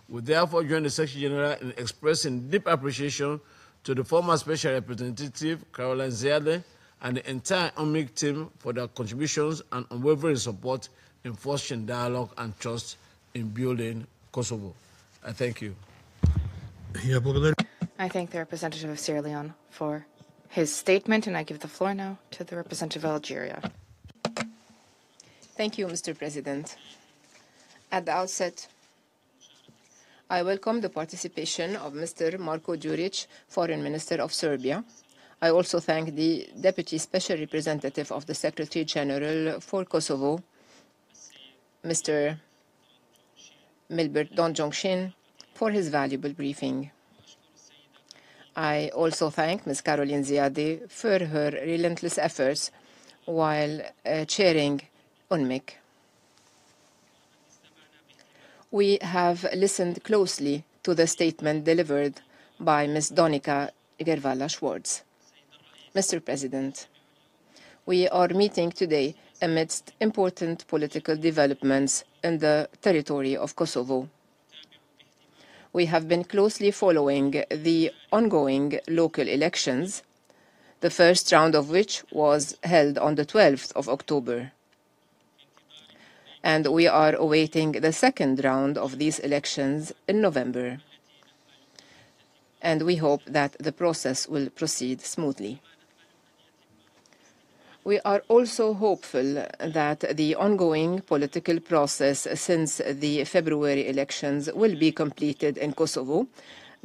We therefore join the Secretary General in expressing deep appreciation to the former Special Representative, Caroline Ziade, and the entire UNMIK team for their contributions and unwavering support in fostering dialogue and trust in building Kosovo. I thank you. I thank the representative of Sierra Leone for his statement, and I give the floor now to the representative of Algeria. Thank you, Mr. President. At the outset, I welcome the participation of Mr. Marko Đurić, Foreign Minister of Serbia. I also thank the Deputy Special Representative of the Secretary General for Kosovo, Mr. Milbert Donjongshin, for his valuable briefing. I also thank Ms. Caroline Ziade for her relentless efforts while chairing UNMIK. We have listened closely to the statement delivered by Ms. Donika Gervalla-Schwartz. Mr. President, we are meeting today amidst important political developments in the territory of Kosovo. We have been closely following the ongoing local elections, the first round of which was held on the 12th of October. And we are awaiting the second round of these elections in November. And we hope that the process will proceed smoothly. We are also hopeful that the ongoing political process since the February elections will be completed in Kosovo,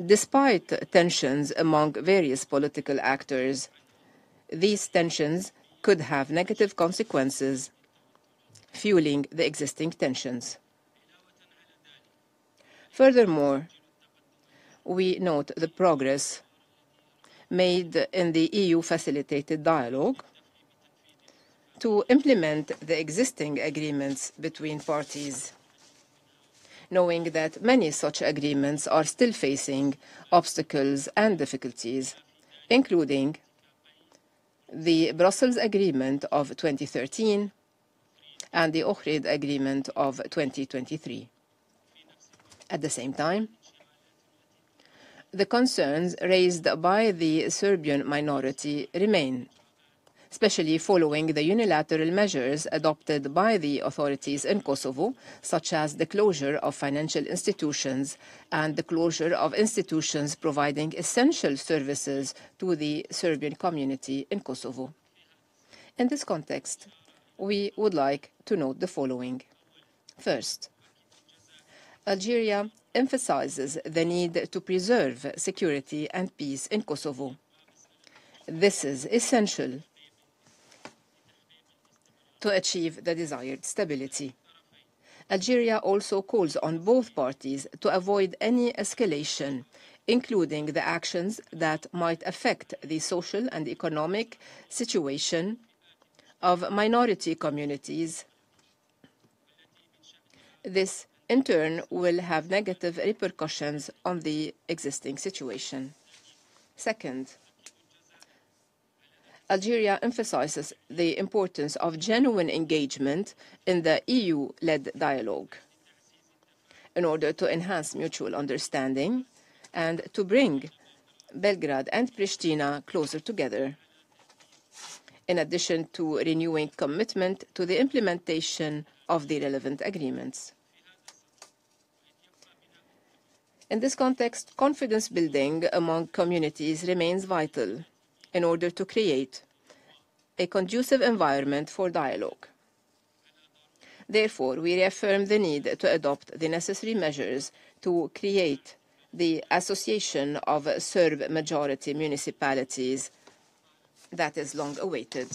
despite tensions among various political actors. These tensions could have negative consequences, fueling the existing tensions. Furthermore, we note the progress made in the EU-facilitated dialogue to implement the existing agreements between parties, knowing that many such agreements are still facing obstacles and difficulties, including the Brussels Agreement of 2013 and the Ohrid Agreement of 2023. At the same time, the concerns raised by the Serbian minority remain, especially following the unilateral measures adopted by the authorities in Kosovo, such as the closure of financial institutions and the closure of institutions providing essential services to the Serbian community in Kosovo. In this context, we would like to note the following. First, Algeria emphasizes the need to preserve security and peace in Kosovo. This is essential to achieve the desired stability. Algeria also calls on both parties to avoid any escalation, including the actions that might affect the social and economic situation of minority communities. This, in turn, will have negative repercussions on the existing situation. Second, Algeria emphasizes the importance of genuine engagement in the EU-led dialogue in order to enhance mutual understanding and to bring Belgrade and Pristina closer together, in addition to renewing commitment to the implementation of the relevant agreements. In this context, confidence building among communities remains vital in order to create a conducive environment for dialogue. Therefore, we reaffirm the need to adopt the necessary measures to create the Association of Serb-majority municipalities that is long awaited.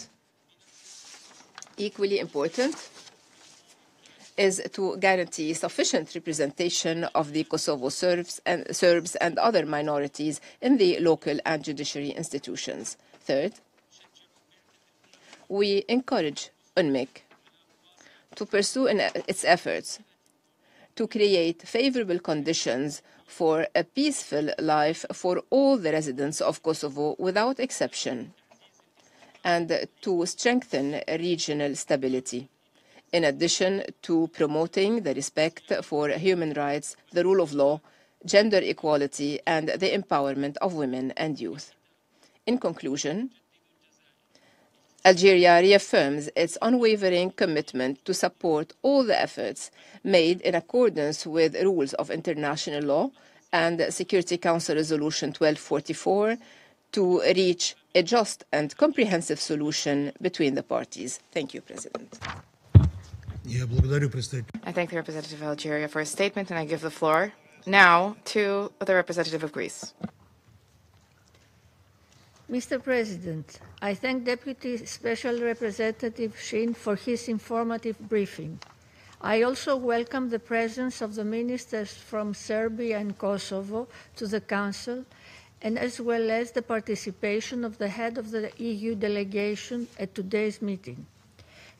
Equally important is to guarantee sufficient representation of the Kosovo Serbs and other minorities in the local and judiciary institutions. Third, we encourage UNMIK to pursue its efforts to create favorable conditions for a peaceful life for all the residents of Kosovo without exception, and to strengthen regional stability, in addition to promoting the respect for human rights, the rule of law, gender equality, and the empowerment of women and youth. In conclusion, Algeria reaffirms its unwavering commitment to support all the efforts made in accordance with rules of international law and Security Council Resolution 1244 to reach a just and comprehensive solution between the parties. Thank you, President. I thank the representative of Algeria for his statement, and I give the floor now to the representative of Greece. Mr. President, I thank Deputy Special Representative Shin for his informative briefing. I also welcome the presence of the ministers from Serbia and Kosovo to the Council, and as well as the participation of the head of the EU delegation at today's meeting.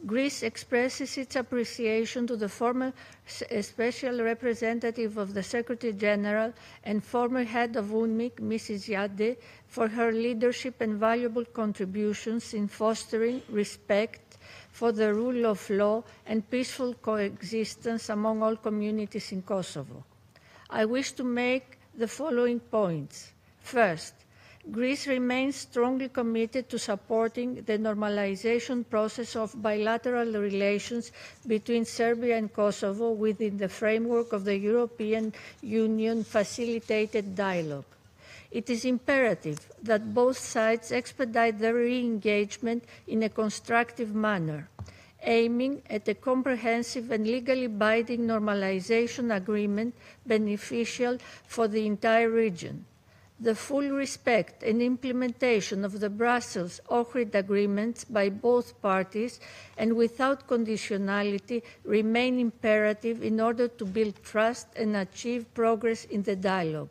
Greece expresses its appreciation to the former Special Representative of the Secretary General and former head of UNMIK, Mrs. Yade, for her leadership and valuable contributions in fostering respect for the rule of law and peaceful coexistence among all communities in Kosovo. I wish to make the following points. First, Greece remains strongly committed to supporting the normalization process of bilateral relations between Serbia and Kosovo within the framework of the European Union facilitated dialogue. It is imperative that both sides expedite their re-engagement in a constructive manner, aiming at a comprehensive and legally binding normalization agreement beneficial for the entire region. The full respect and implementation of the Brussels-Ohrid agreements by both parties and without conditionality remain imperative in order to build trust and achieve progress in the dialogue.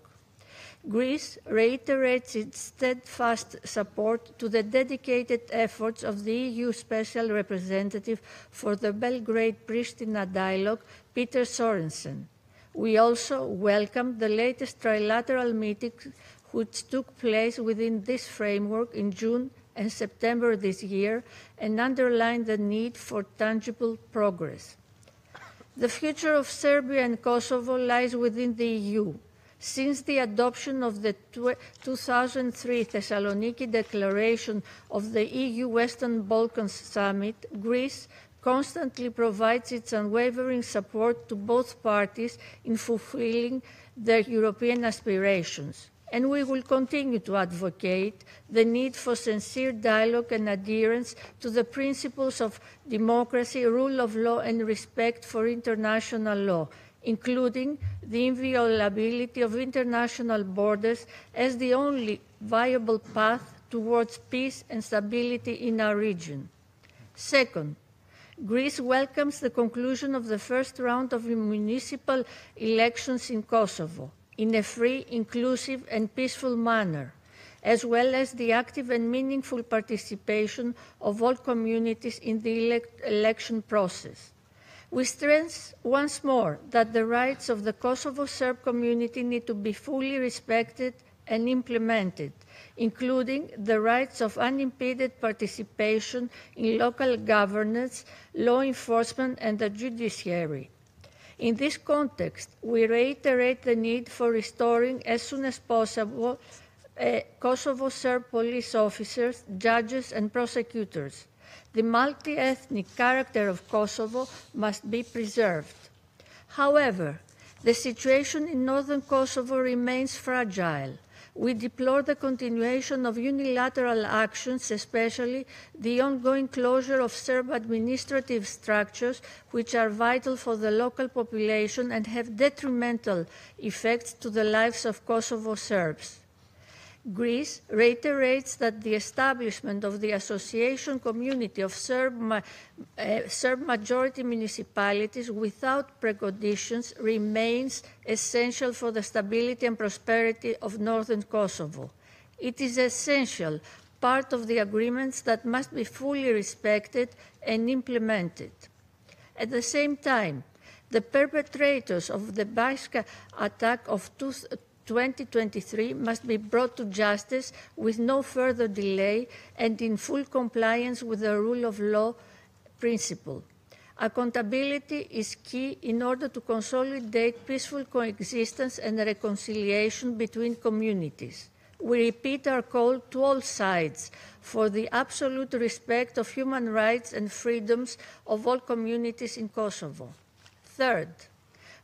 Greece reiterates its steadfast support to the dedicated efforts of the EU Special Representative for the Belgrade-Pristina dialogue, Peter Sorensen. We also welcome the latest trilateral meeting which took place within this framework in June and September this year and underlined the need for tangible progress. The future of Serbia and Kosovo lies within the EU. Since the adoption of the 2003 Thessaloniki Declaration of the EU Western Balkans Summit, Greece constantly provides its unwavering support to both parties in fulfilling their European aspirations. And we will continue to advocate the need for sincere dialogue and adherence to the principles of democracy, rule of law, and respect for international law, including the inviolability of international borders as the only viable path towards peace and stability in our region. Second, Greece welcomes the conclusion of the first round of municipal elections in Kosovo in a free, inclusive, and peaceful manner, as well as the active and meaningful participation of all communities in the election process. We stress once more that the rights of the Kosovo Serb community need to be fully respected and implemented, including the rights of unimpeded participation in local governance, law enforcement, and the judiciary. In this context, we reiterate the need for restoring as soon as possible Kosovo Serb police officers, judges, and prosecutors. The multi-ethnic character of Kosovo must be preserved. However, the situation in northern Kosovo remains fragile. We deplore the continuation of unilateral actions, especially the ongoing closure of Serb administrative structures, which are vital for the local population and have detrimental effects to the lives of Kosovo Serbs. Greece reiterates that the establishment of the association community of Serb-majority municipalities without preconditions remains essential for the stability and prosperity of northern Kosovo. It is essential part of the agreements that must be fully respected and implemented. At the same time, the perpetrators of the Bajska attack of 2023 must be brought to justice with no further delay and in full compliance with the rule of law principle. Accountability is key in order to consolidate peaceful coexistence and reconciliation between communities. We repeat our call to all sides for the absolute respect of human rights and freedoms of all communities in Kosovo. Third,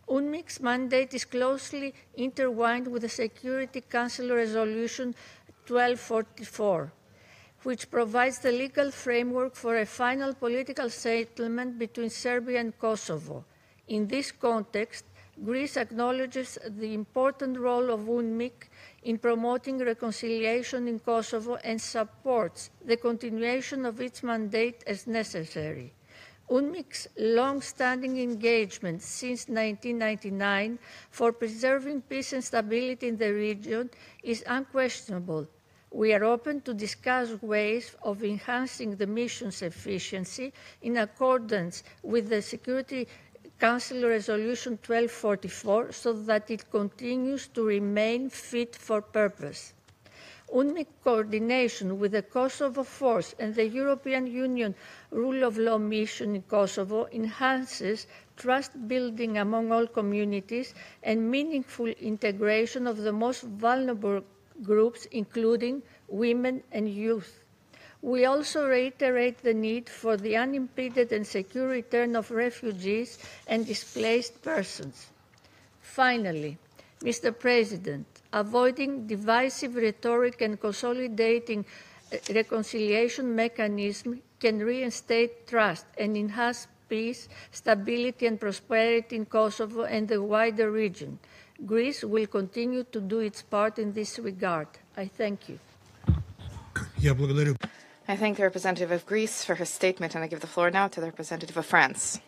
UNMIK-'s mandate is closely intertwined with the Security Council Resolution 1244, which provides the legal framework for a final political settlement between Serbia and Kosovo. In this context, Greece acknowledges the important role of UNMIK in promoting reconciliation in Kosovo and supports the continuation of its mandate as necessary. UNMIK-'s long-standing engagement since 1999 for preserving peace and stability in the region is unquestionable. We are open to discuss ways of enhancing the mission's efficiency in accordance with the Security Council Resolution 1244 so that it continues to remain fit for purpose. UNMIK coordination with the Kosovo Force and the European Union Rule of Law Mission in Kosovo enhances trust building among all communities and meaningful integration of the most vulnerable groups, including women and youth. We also reiterate the need for the unimpeded and secure return of refugees and displaced persons. Finally, Mr. President, avoiding divisive rhetoric and consolidating reconciliation mechanism can reinstate trust and enhance peace, stability and prosperity in Kosovo and the wider region. Greece will continue to do its part in this regard. I thank you. I thank the representative of Greece for her statement, and I give the floor now to the representative of France.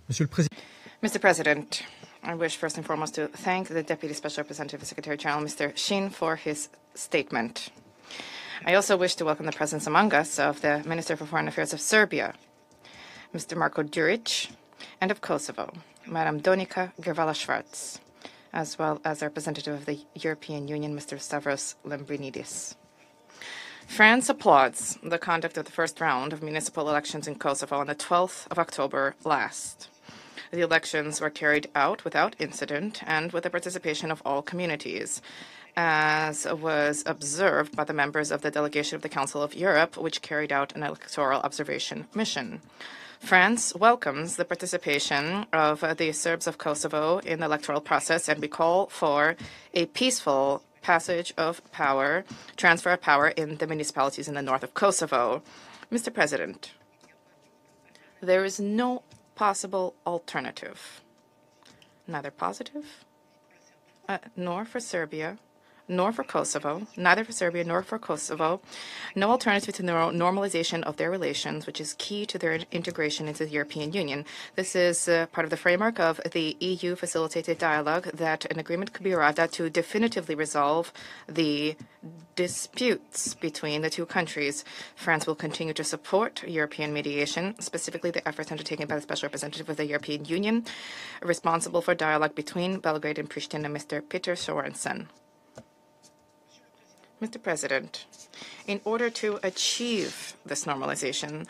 Mr. President, I wish first and foremost to thank the Deputy Special Representative and Secretary General, Mr. Shin, for his statement. I also wish to welcome the presence among us of the Minister for Foreign Affairs of Serbia, Mr. Marko Đurić, and of Kosovo, Madam Donika Grvala-Schwarz, as well as the representative of the European Union, Mr. Stavros Lambrinidis. France applauds the conduct of the first round of municipal elections in Kosovo on the 12th of October last. The elections were carried out without incident and with the participation of all communities, as was observed by the members of the delegation of the Council of Europe, which carried out an electoral observation mission. France welcomes the participation of the Serbs of Kosovo in the electoral process, and we call for a peaceful passage of power, transfer of power in the municipalities in the north of Kosovo. Mr. President, there is no possible alternative, neither positive, nor for Serbia, nor for Kosovo, neither for Serbia nor for Kosovo, no alternative to the normalization of their relations, which is key to their integration into the European Union. This is part of the framework of the EU-facilitated dialogue that an agreement could be arrived at to definitively resolve the disputes between the two countries. France will continue to support European mediation, specifically the efforts undertaken by the Special Representative of the European Union, responsible for dialogue between Belgrade and Pristina, Mr. Peter Sorensen. Mr. President, in order to achieve this normalization,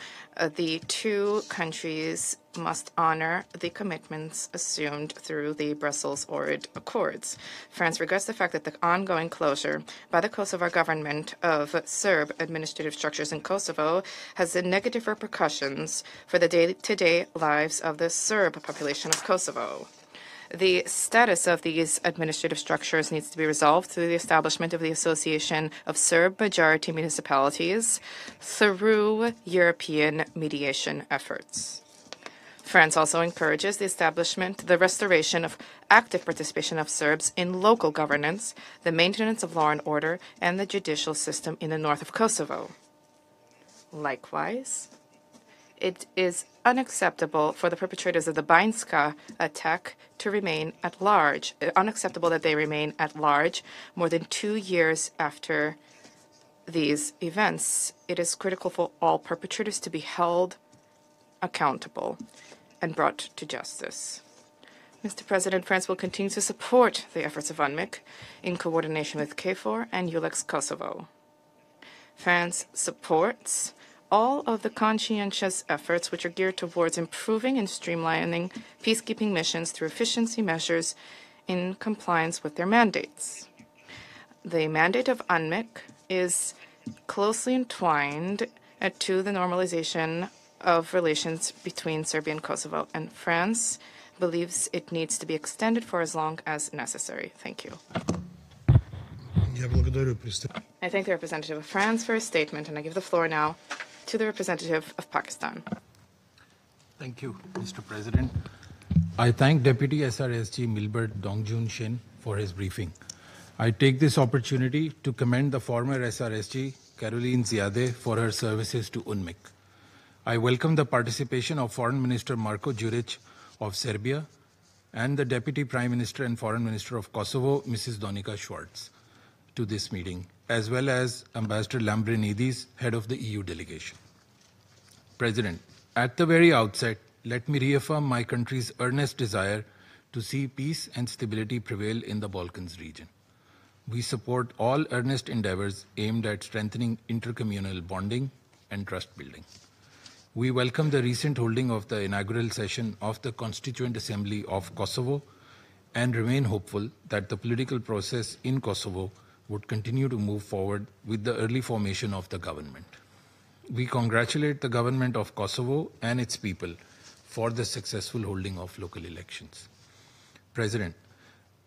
the two countries must honor the commitments assumed through the Brussels-Ohrid Accords. France regrets the fact that the ongoing closure by the Kosovo government of Serb administrative structures in Kosovo has negative repercussions for the day-to-day lives of the Serb population of Kosovo. The status of these administrative structures needs to be resolved through the establishment of the Association of Serb-Majority Municipalities through European mediation efforts. France also encourages the restoration of active participation of Serbs in local governance, the maintenance of law and order, and the judicial system in the north of Kosovo. Likewise, it is unacceptable for the perpetrators of the Banjska attack to remain at large. Unacceptable that they remain at large more than 2 years after these events. It is critical for all perpetrators to be held accountable and brought to justice. Mr. President, France will continue to support the efforts of UNMIK in coordination with KFOR and ULEX Kosovo. France supports all of the conscientious efforts which are geared towards improving and streamlining peacekeeping missions through efficiency measures in compliance with their mandates. The mandate of UNMIK is closely entwined to the normalization of relations between Serbia and Kosovo, and France believes it needs to be extended for as long as necessary. Thank you. I thank the representative of France for his statement, and I give the floor now to the representative of Pakistan. Thank you, Mr. President. I thank Deputy SRSG Milbert Dongjun Shin for his briefing. I take this opportunity to commend the former SRSG Caroline Ziadeh for her services to UNMIK. I welcome the participation of Foreign Minister Marko Đurić of Serbia and the Deputy Prime Minister and Foreign Minister of Kosovo, Mrs. Donika Schwartz, to this meeting, as well as Ambassador Lambrinidis, head of the EU delegation. President, at the very outset, let me reaffirm my country's earnest desire to see peace and stability prevail in the Balkans region. We support all earnest endeavors aimed at strengthening intercommunal bonding and trust building. We welcome the recent holding of the inaugural session of the Constituent Assembly of Kosovo and remain hopeful that the political process in Kosovo would continue to move forward with the early formation of the government. We congratulate the government of Kosovo and its people for the successful holding of local elections. President,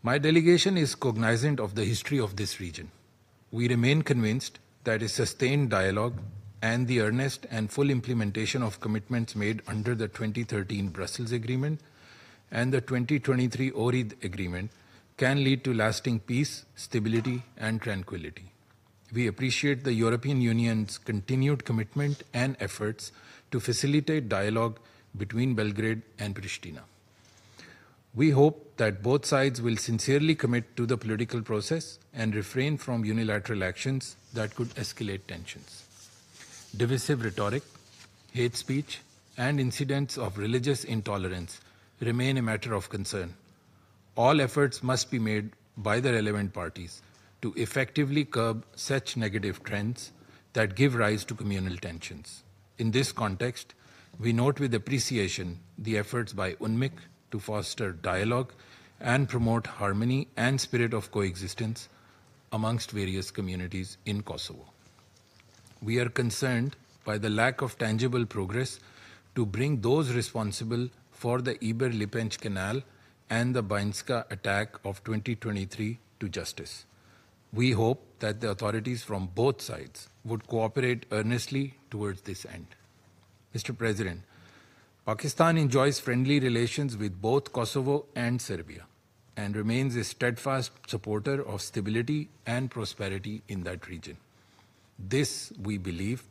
my delegation is cognizant of the history of this region. We remain convinced that a sustained dialogue and the earnest and full implementation of commitments made under the 2013 Brussels Agreement and the 2023 Ohrid Agreement can lead to lasting peace, stability, and tranquility. We appreciate the European Union's continued commitment and efforts to facilitate dialogue between Belgrade and Pristina. We hope that both sides will sincerely commit to the political process and refrain from unilateral actions that could escalate tensions. Divisive rhetoric, hate speech, and incidents of religious intolerance remain a matter of concern. All efforts must be made by the relevant parties to effectively curb such negative trends that give rise to communal tensions. In this context, we note with appreciation the efforts by UNMIK to foster dialogue and promote harmony and spirit of coexistence amongst various communities in Kosovo. We are concerned by the lack of tangible progress to bring those responsible for the Iber-Lipenj Canal and the Banjska attack of 2023 to justice. We hope that the authorities from both sides would cooperate earnestly towards this end. Mr. President, Pakistan enjoys friendly relations with both Kosovo and Serbia and remains a steadfast supporter of stability and prosperity in that region. This, we believe,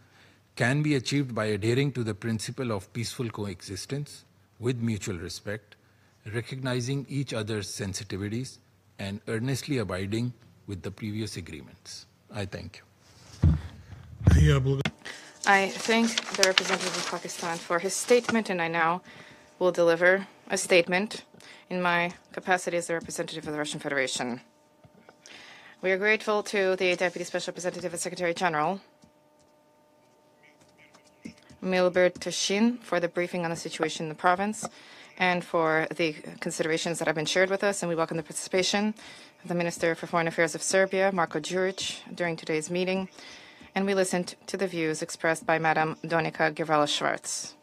can be achieved by adhering to the principle of peaceful coexistence with mutual respect, recognizing each other's sensitivities, and earnestly abiding with the previous agreements. I thank you. I thank the representative of Pakistan for his statement, and I now will deliver a statement in my capacity as the representative of the Russian Federation. We are grateful to the Deputy Special Representative and Secretary General, Milbert Shin, for the briefing on the situation in the province and for the considerations that have been shared with us, and we welcome the participation of the Minister for Foreign Affairs of Serbia, Marko Đurić, during today's meeting, and we listened to the views expressed by Madam Donika Gavela-Schwarz.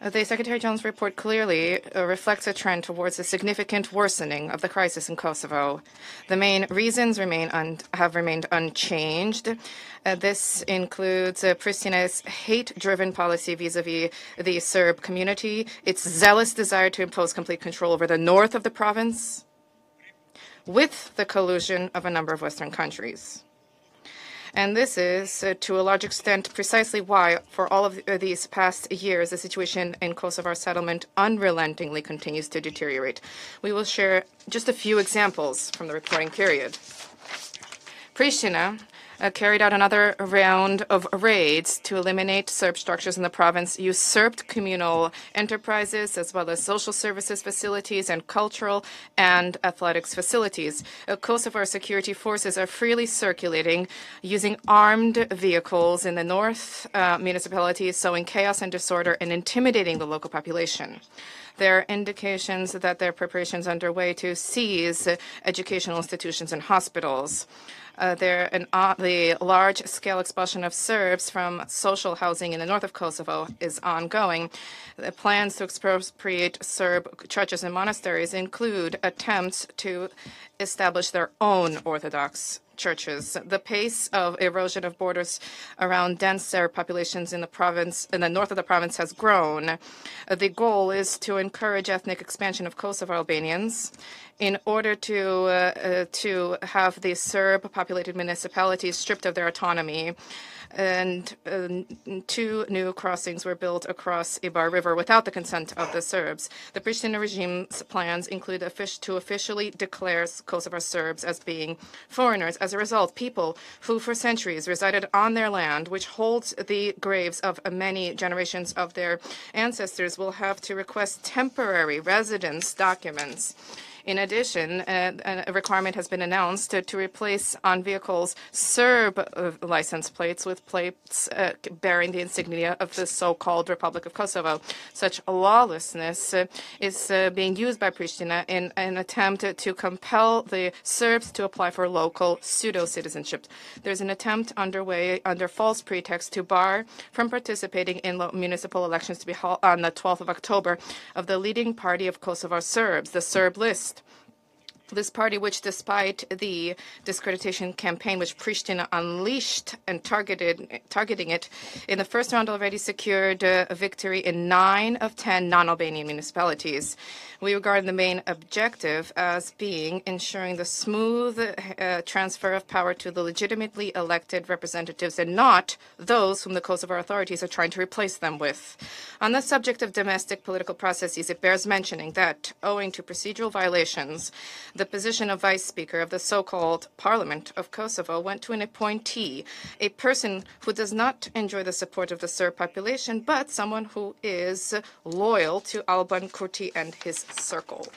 The Secretary General's report clearly reflects a trend towards a significant worsening of the crisis in Kosovo. The main reasons have remained unchanged. This includes Pristina's hate-driven policy vis-à-vis the Serb community, its zealous desire to impose complete control over the north of the province, with the collusion of a number of Western countries. And this is, to a large extent, precisely why, for all of these past years, the situation in Kosovar settlement unrelentingly continues to deteriorate. We will share just a few examples from the reporting period. Pristina carried out another round of raids to eliminate Serb structures in the province, usurped communal enterprises as well as social services facilities and cultural and athletics facilities. Kosovar security forces are freely circulating using armed vehicles in the north municipalities, sowing chaos and disorder and intimidating the local population. There are indications that there are preparations underway to seize educational institutions and hospitals. The large-scale expulsion of Serbs from social housing in the north of Kosovo is ongoing. The plans to expropriate Serb churches and monasteries include attempts to establish their own Orthodox churches. The pace of erosion of borders around dense Serb populations in the province, in the north of the province, has grown. The goal is to encourage ethnic expansion of Kosovo Albanians in order to have the Serb-populated municipalities stripped of their autonomy. And 2 new crossings were built across Ibar River without the consent of the Serbs. The Pristina regime's plans include to officially declare Kosovar Serbs as being foreigners. As a result, people who for centuries resided on their land, which holds the graves of many generations of their ancestors, will have to request temporary residence documents In addition, a requirement has been announced to replace on vehicles Serb license plates with plates bearing the insignia of the so-called Republic of Kosovo. Such lawlessness is being used by Pristina in an attempt to compel the Serbs to apply for local pseudo-citizenship. There's an attempt underway under false pretext to bar from participating in municipal elections to be held on the 12th of October of the leading party of Kosovo Serbs, the Serb List. This party, which despite the discreditation campaign which Pristina unleashed and targeting it, in the first round already secured a victory in 9 of 10 non-Albanian municipalities. We regard the main objective as being ensuring the smooth transfer of power to the legitimately elected representatives and not those whom the Kosovo authorities are trying to replace them with. On the subject of domestic political processes, it bears mentioning that, owing to procedural violations, the position of Vice Speaker of the so-called Parliament of Kosovo went to an appointee, a person who does not enjoy the support of the Serb population, but someone who is loyal to Alban Kurti and his circle.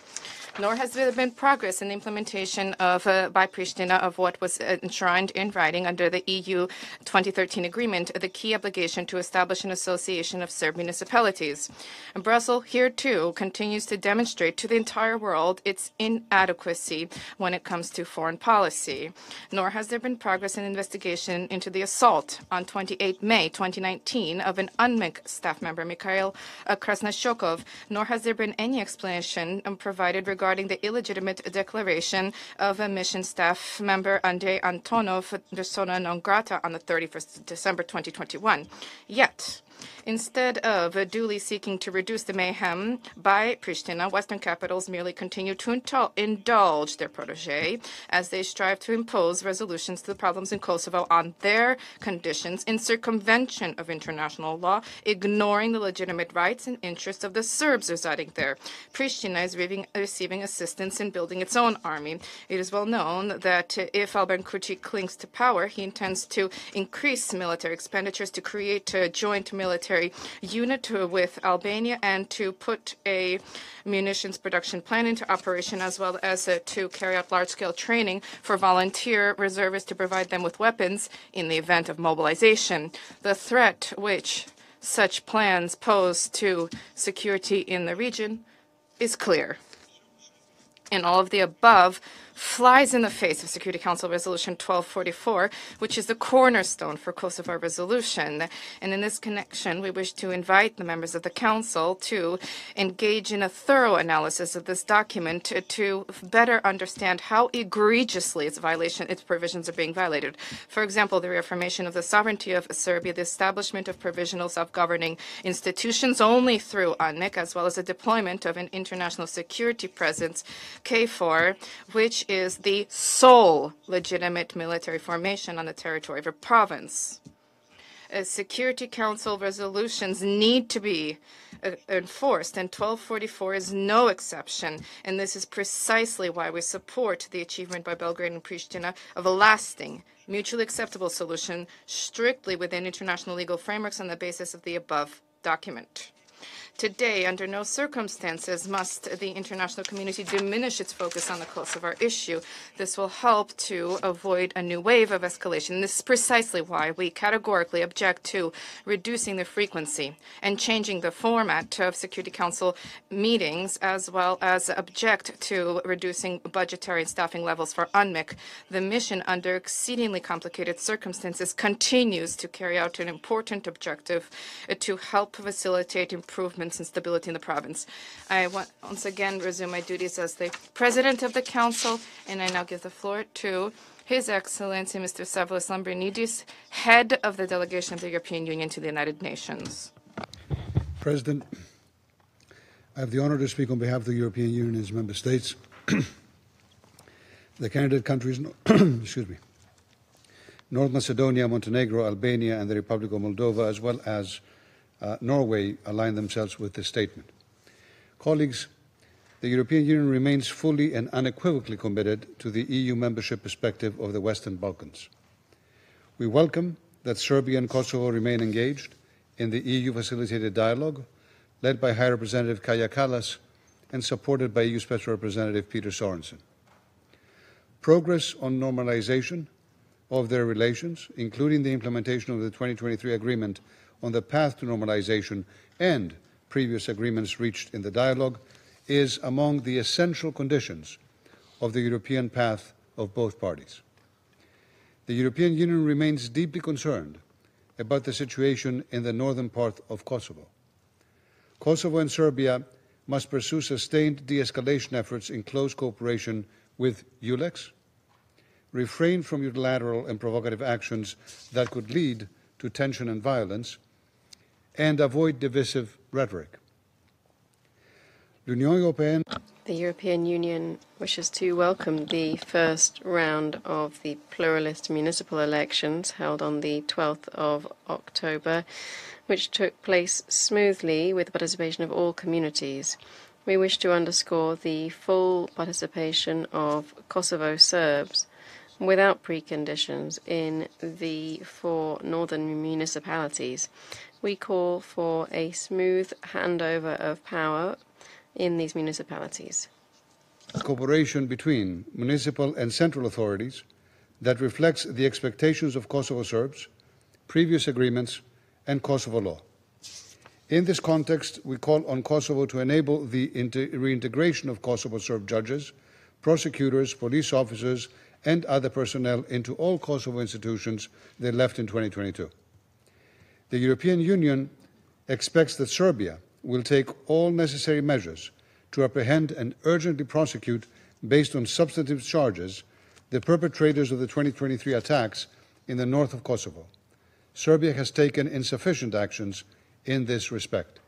Nor has there been progress in the implementation of, by Pristina of what was enshrined in writing under the EU 2013 agreement, the key obligation to establish an association of Serb municipalities. And Brussels, here too, continues to demonstrate to the entire world its inadequacy when it comes to foreign policy. Nor has there been progress in investigation into the assault on 28 May 2019 of an UNMIK staff member, Mikhail Krasnoshokov, nor has there been any explanation provided regarding the illegitimate declaration of a mission staff member, Andrei Antonov, persona non grata, on the 31st of December 2021. Yet, instead of duly seeking to reduce the mayhem by Pristina, Western capitals merely continue to indulge their protege as they strive to impose resolutions to the problems in Kosovo on their conditions in circumvention of international law, ignoring the legitimate rights and interests of the Serbs residing there. Pristina is receiving assistance in building its own army. It is well known that if Alban Kurti clings to power, he intends to increase military expenditures to create a joint military unit with Albania and to put a munitions production plan into operation, as well as to carry out large-scale training for volunteer reservists to provide them with weapons in the event of mobilization. The threat which such plans pose to security in the region is clear. And all of the above flies in the face of Security Council Resolution 1244, which is the cornerstone for Kosovo resolution. And in this connection, we wish to invite the members of the Council to engage in a thorough analysis of this document to better understand how egregiously its provisions are being violated. For example, the reaffirmation of the sovereignty of Serbia, the establishment of provisional self-governing institutions only through UNMIK, as well as the deployment of an international security presence, KFOR, which is the sole legitimate military formation on the territory of a province. Security Council resolutions need to be enforced, and 1244 is no exception. And this is precisely why we support the achievement by Belgrade and Pristina of a lasting, mutually acceptable solution strictly within international legal frameworks on the basis of the above document. Today, under no circumstances must the international community diminish its focus on the Kosovo issue. This will help to avoid a new wave of escalation. This is precisely why we categorically object to reducing the frequency and changing the format of Security Council meetings, as well as object to reducing budgetary and staffing levels for UNMIK. The mission, under exceedingly complicated circumstances, continues to carry out an important objective to help facilitate improvements and stability in the province. I once again resume my duties as the President of the Council, and I now give the floor to His Excellency Mr. Stavros Lambrinidis, Head of the Delegation of the European Union to the United Nations. President, I have the honor to speak on behalf of the European Union and its member states, the candidate countries, excuse me, North Macedonia, Montenegro, Albania, and the Republic of Moldova, as well as Norway, align themselves with this statement. Colleagues, the European Union remains fully and unequivocally committed to the EU membership perspective of the Western Balkans. We welcome that Serbia and Kosovo remain engaged in the EU-facilitated dialogue led by High Representative Kaja Kallas and supported by EU Special Representative Peter Sorensen. Progress on normalization of their relations, including the implementation of the 2023 agreement on the path to normalization and previous agreements reached in the dialogue, is among the essential conditions of the European path of both parties. The European Union remains deeply concerned about the situation in the northern part of Kosovo. Kosovo and Serbia must pursue sustained de-escalation efforts in close cooperation with ULEX, refrain from unilateral and provocative actions that could lead to tension and violence, and avoid divisive rhetoric. The European Union wishes to welcome the first round of the pluralist municipal elections held on the 12th of October, which took place smoothly with the participation of all communities. We wish to underscore the full participation of Kosovo Serbs without preconditions in the 4 northern municipalities. We call for a smooth handover of power in these municipalities. Cooperation between municipal and central authorities that reflects the expectations of Kosovo Serbs, previous agreements, and Kosovo law. In this context, we call on Kosovo to enable the reintegration of Kosovo Serb judges, prosecutors, police officers, and other personnel into all Kosovo institutions they left in 2022. The European Union expects that Serbia will take all necessary measures to apprehend and urgently prosecute, based on substantive charges, the perpetrators of the 2023 attacks in the north of Kosovo. Serbia has taken insufficient actions in this respect.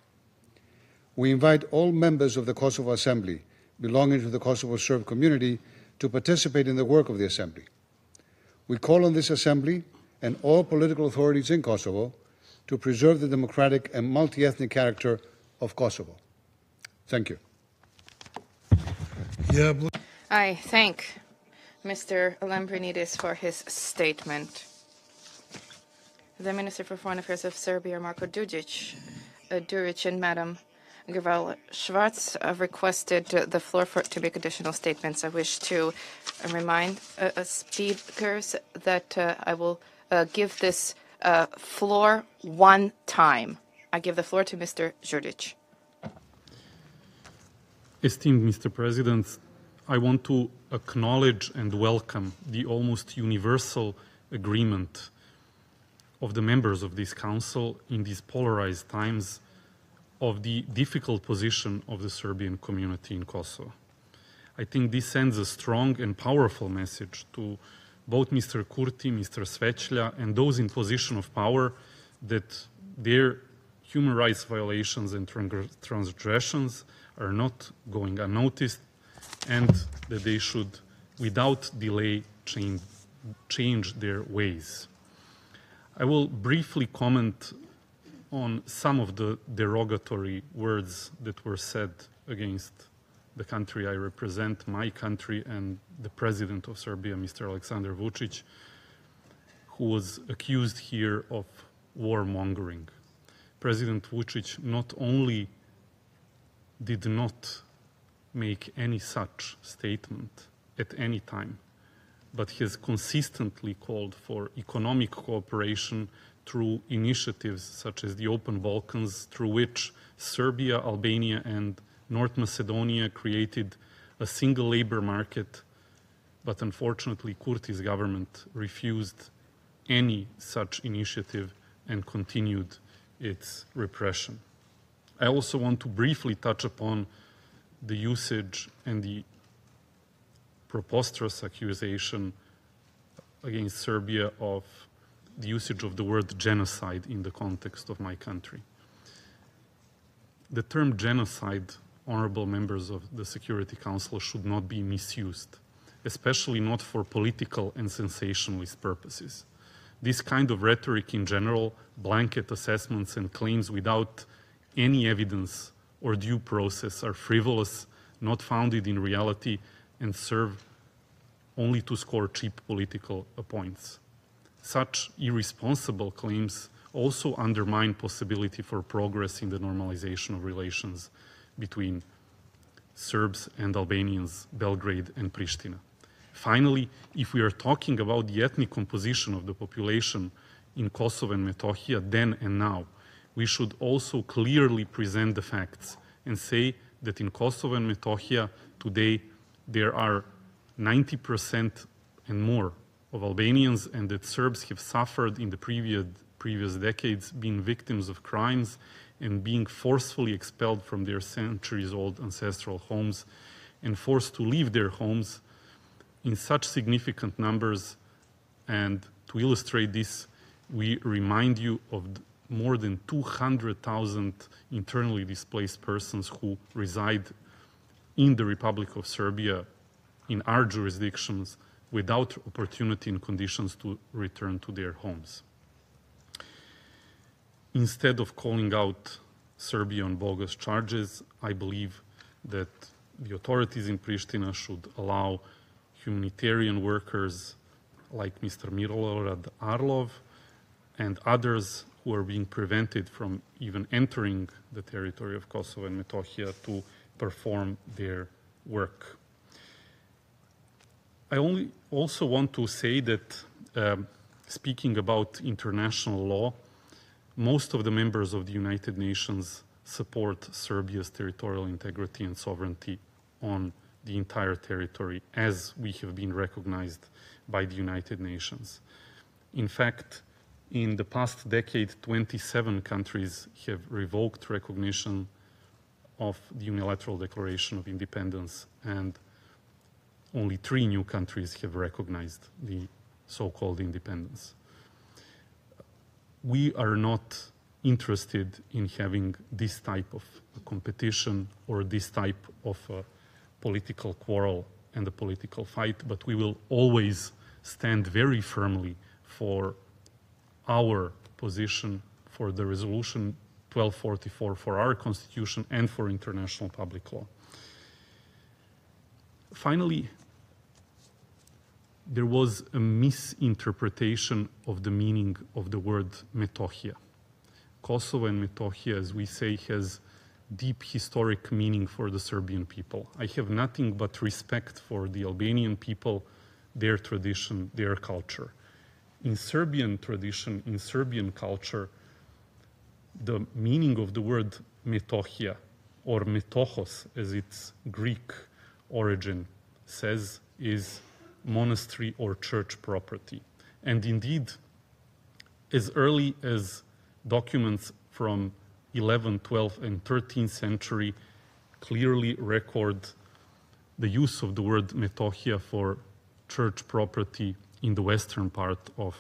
We invite all members of the Kosovo Assembly belonging to the Kosovo Serb community to participate in the work of the Assembly. We call on this Assembly and all political authorities in Kosovo to preserve the democratic and multi-ethnic character of Kosovo. Thank you. I thank Mr. Lambrinidis for his statement. The Minister for Foreign Affairs of Serbia, Marko Đurić, and Madam Gavela Schwarz have requested the floor to make additional statements. I wish to remind speakers that I will give this floor one time. I give the floor to Mr. Đurić. Esteemed Mr. President, I want to acknowledge and welcome the almost universal agreement of the members of this Council in these polarized times of the difficult position of the Serbian community in Kosovo. I think this sends a strong and powerful message to both Mr. Kurti, Mr. Svečlja, and those in position of power that their human rights violations and transgressions are not going unnoticed, and that they should, without delay, change their ways. I will briefly comment on some of the derogatory words that were said against the country I represent, my country, and the President of Serbia, Mr. Aleksandar Vučić, who was accused here of warmongering. President Vučić not only did not make any such statement at any time, but has consistently called for economic cooperation through initiatives such as the Open Balkans, through which Serbia, Albania, and North Macedonia created a single labor market, but unfortunately Kurti's government refused any such initiative and continued its repression. I also want to briefly touch upon the usage and the preposterous accusation against Serbia of the usage of the word genocide in the context of my country. The term genocide, honorable members of the Security Council, should not be misused, especially not for political and sensationalist purposes. This kind of rhetoric in general, blanket assessments and claims without any evidence or due process are frivolous, not founded in reality, and serve only to score cheap political points. Such irresponsible claims also undermine possibility for progress in the normalization of relations between Serbs and Albanians, Belgrade and Pristina. Finally, if we are talking about the ethnic composition of the population in Kosovo and Metohija then and now, we should also clearly present the facts and say that in Kosovo and Metohija today there are 90% and more of Albanians, and that Serbs have suffered in the previous decades, being victims of crimes and being forcefully expelled from their centuries-old ancestral homes and forced to leave their homes in such significant numbers. And to illustrate this, we remind you of more than 200,000 internally displaced persons who reside in the Republic of Serbia in our jurisdictions without opportunity and conditions to return to their homes. Instead of calling out Serbia on bogus charges, I believe that the authorities in Pristina should allow humanitarian workers like Mr. Milorad Arlov and others who are being prevented from even entering the territory of Kosovo and Metohija to perform their work. I also want to say that speaking about international law, most of the members of the United Nations support Serbia's territorial integrity and sovereignty on the entire territory, as we have been recognized by the United Nations. In fact, in the past decade, 27 countries have revoked recognition of the Unilateral Declaration of Independence, and only 3 new countries have recognized the so-called independence. We are not interested in having this type of competition or this type of political quarrel and a political fight, but we will always stand very firmly for our position, for the resolution 1244, for our constitution and for international public law. Finally, there was a misinterpretation of the meaning of the word Metohija. Kosovo and Metohija, as we say, has deep historic meaning for the Serbian people. I have nothing but respect for the Albanian people, their tradition, their culture. In Serbian tradition, in Serbian culture, the meaning of the word Metohija, or Metohos, as its Greek origin says, is monastery or church property. And indeed, as early as documents from 11th, 12th, and 13th century clearly record the use of the word Metohija for church property in the western part of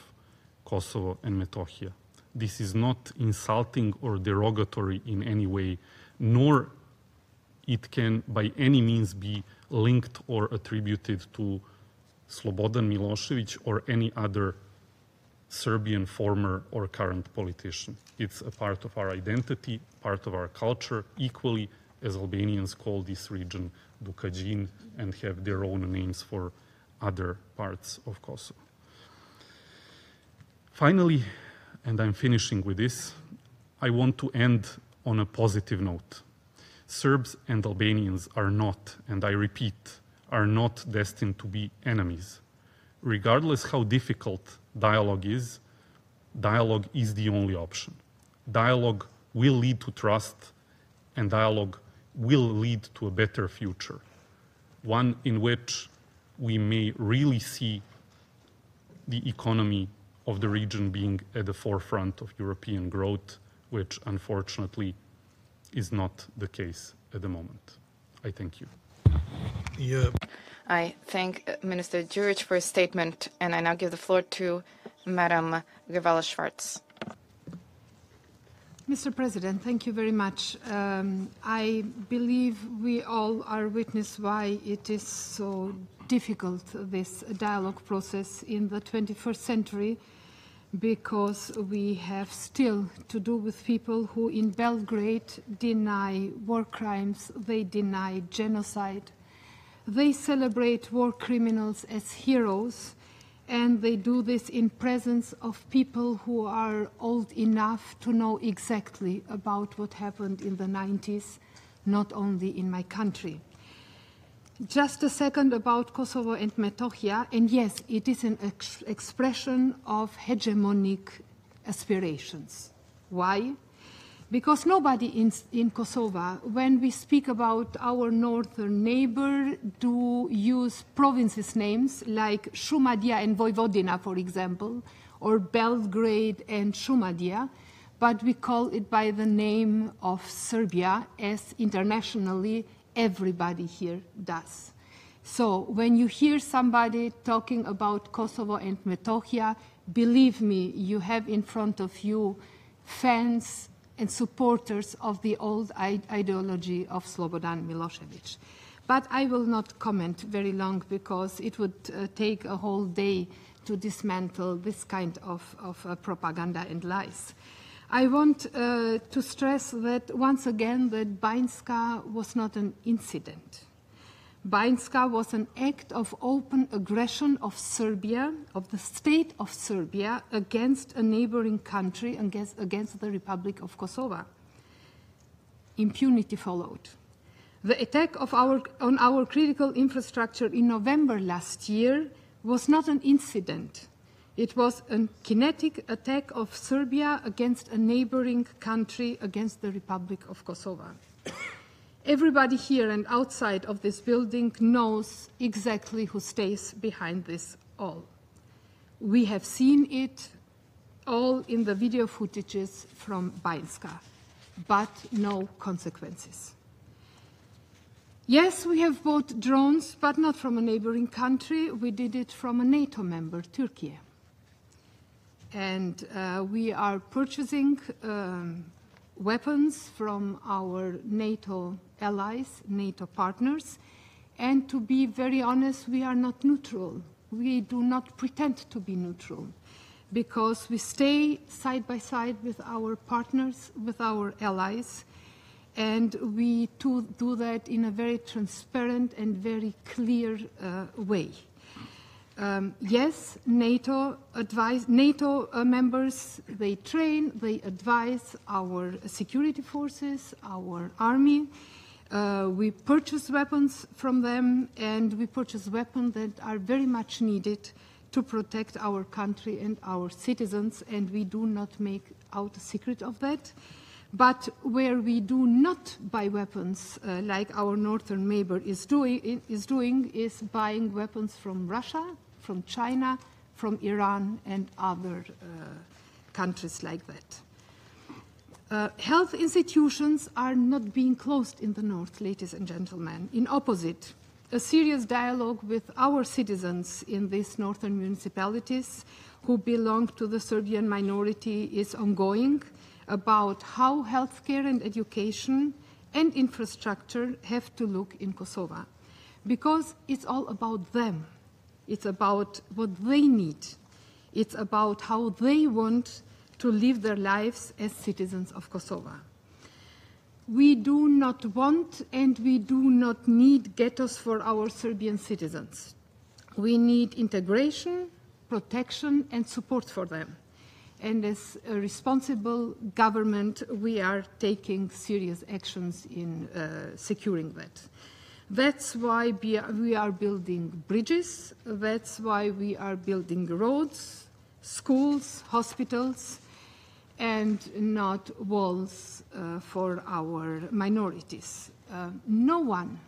Kosovo and Metohija. This is not insulting or derogatory in any way, nor it can by any means be linked or attributed to Slobodan Milošević or any other Serbian former or current politician. It's a part of our identity, part of our culture, equally as Albanians call this region Dukadjin and have their own names for other parts of Kosovo. Finally, and I'm finishing with this, I want to end on a positive note. Serbs and Albanians are not, and I repeat, are not destined to be enemies. Regardless how difficult dialogue is the only option. Dialogue will lead to trust, and dialogue will lead to a better future, one in which we may really see the economy of the region being at the forefront of European growth, which unfortunately is not the case at the moment. I thank you. Yeah. I thank Minister Đurić for his statement, and I now give the floor to Madam Gavela-Schwarz. Mr. President, thank you very much. I believe we all are witness why it is so difficult, this dialogue process in the 21st century, because we have still to do with people who in Belgrade deny war crimes, they deny genocide. They celebrate war criminals as heroes, and they do this in presence of people who are old enough to know exactly about what happened in the 90s, not only in my country. Just a second about Kosovo and Metohiji, and yes, it is an expression of hegemonic aspirations. Why? Because nobody in Kosovo, when we speak about our northern neighbor, do use provinces' names like Šumadija and Vojvodina, for example, or Belgrade and Šumadija, but we call it by the name of Serbia, as internationally everybody here does. So when you hear somebody talking about Kosovo and Metohiji, believe me, you have in front of you fans and supporters of the old ideology of Slobodan Milošević. But I will not comment very long because it would take a whole day to dismantle this kind of propaganda and lies. I want to stress that once again that Banjska was not an incident. Banjska was an act of open aggression of Serbia, of the state of Serbia, against a neighboring country, against the Republic of Kosovo. Impunity followed. The attack on our critical infrastructure in November last year was not an incident. It was a kinetic attack of Serbia against a neighboring country, against the Republic of Kosovo. Everybody here and outside of this building knows exactly who stays behind this all. We have seen it all in the video footages from Banjska, but no consequences. Yes, we have bought drones, but not from a neighboring country. We did it from a NATO member, Turkey. And we are purchasing weapons from our NATO allies, NATO partners. And to be very honest, we are not neutral. We do not pretend to be neutral because we stay side by side with our partners, with our allies, and we do that in a very transparent and very clear way. Yes, NATO members, they train, they advise our security forces, our army. We purchase weapons from them, and we purchase weapons that are very much needed to protect our country and our citizens, and we do not make out a secret of that. But where we do not buy weapons, like our northern neighbor is doing is buying weapons from Russia, from China, from Iran, and other countries like that. Health institutions are not being closed in the north, ladies and gentlemen. In opposite, a serious dialogue with our citizens in these northern municipalities who belong to the Serbian minority is ongoing about how healthcare and education and infrastructure have to look in Kosovo. Because it's all about them. It's about what they need. It's about how they want to live their lives as citizens of Kosovo. We do not want and we do not need ghettos for our Serbian citizens. We need integration, protection, and support for them. And as a responsible government, we are taking serious actions in securing that. That's why we are building bridges. That's why we are building roads, schools, hospitals, and not walls for our minorities. No one,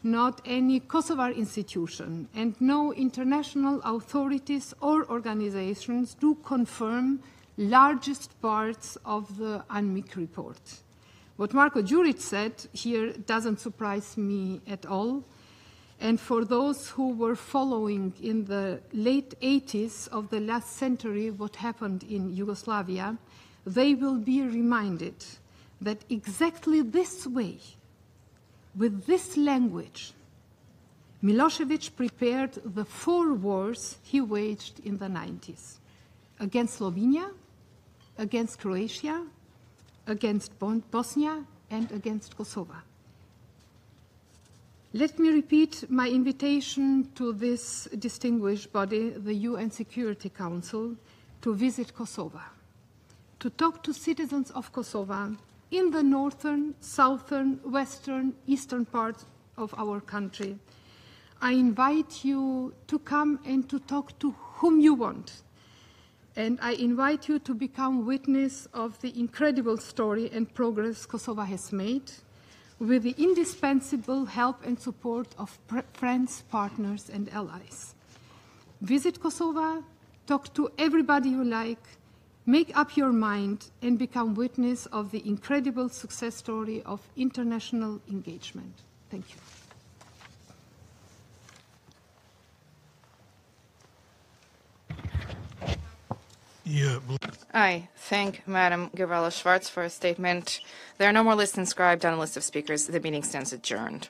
not any Kosovar institution, and no international authorities or organizations do confirm largest parts of the UNMIK report. What Marko Đurić said here doesn't surprise me at all. And for those who were following in the late 80s of the last century what happened in Yugoslavia, they will be reminded that exactly this way, with this language, Milošević prepared the 4 wars he waged in the 90s against Slovenia, against Croatia, against Bosnia, and against Kosovo. Let me repeat my invitation to this distinguished body, the UN Security Council, to visit Kosovo, to talk to citizens of Kosovo in the northern, southern, western, eastern parts of our country. I invite you to come and to talk to whom you want. And I invite you to become witness of the incredible story and progress Kosovo has made with the indispensable help and support of friends, partners, and allies. Visit Kosovo, talk to everybody you like, make up your mind, and become witness of the incredible success story of international engagement. Thank you. I thank Madam Gavela Schwartz for a statement. There are no more lists inscribed on the list of speakers. The meeting stands adjourned.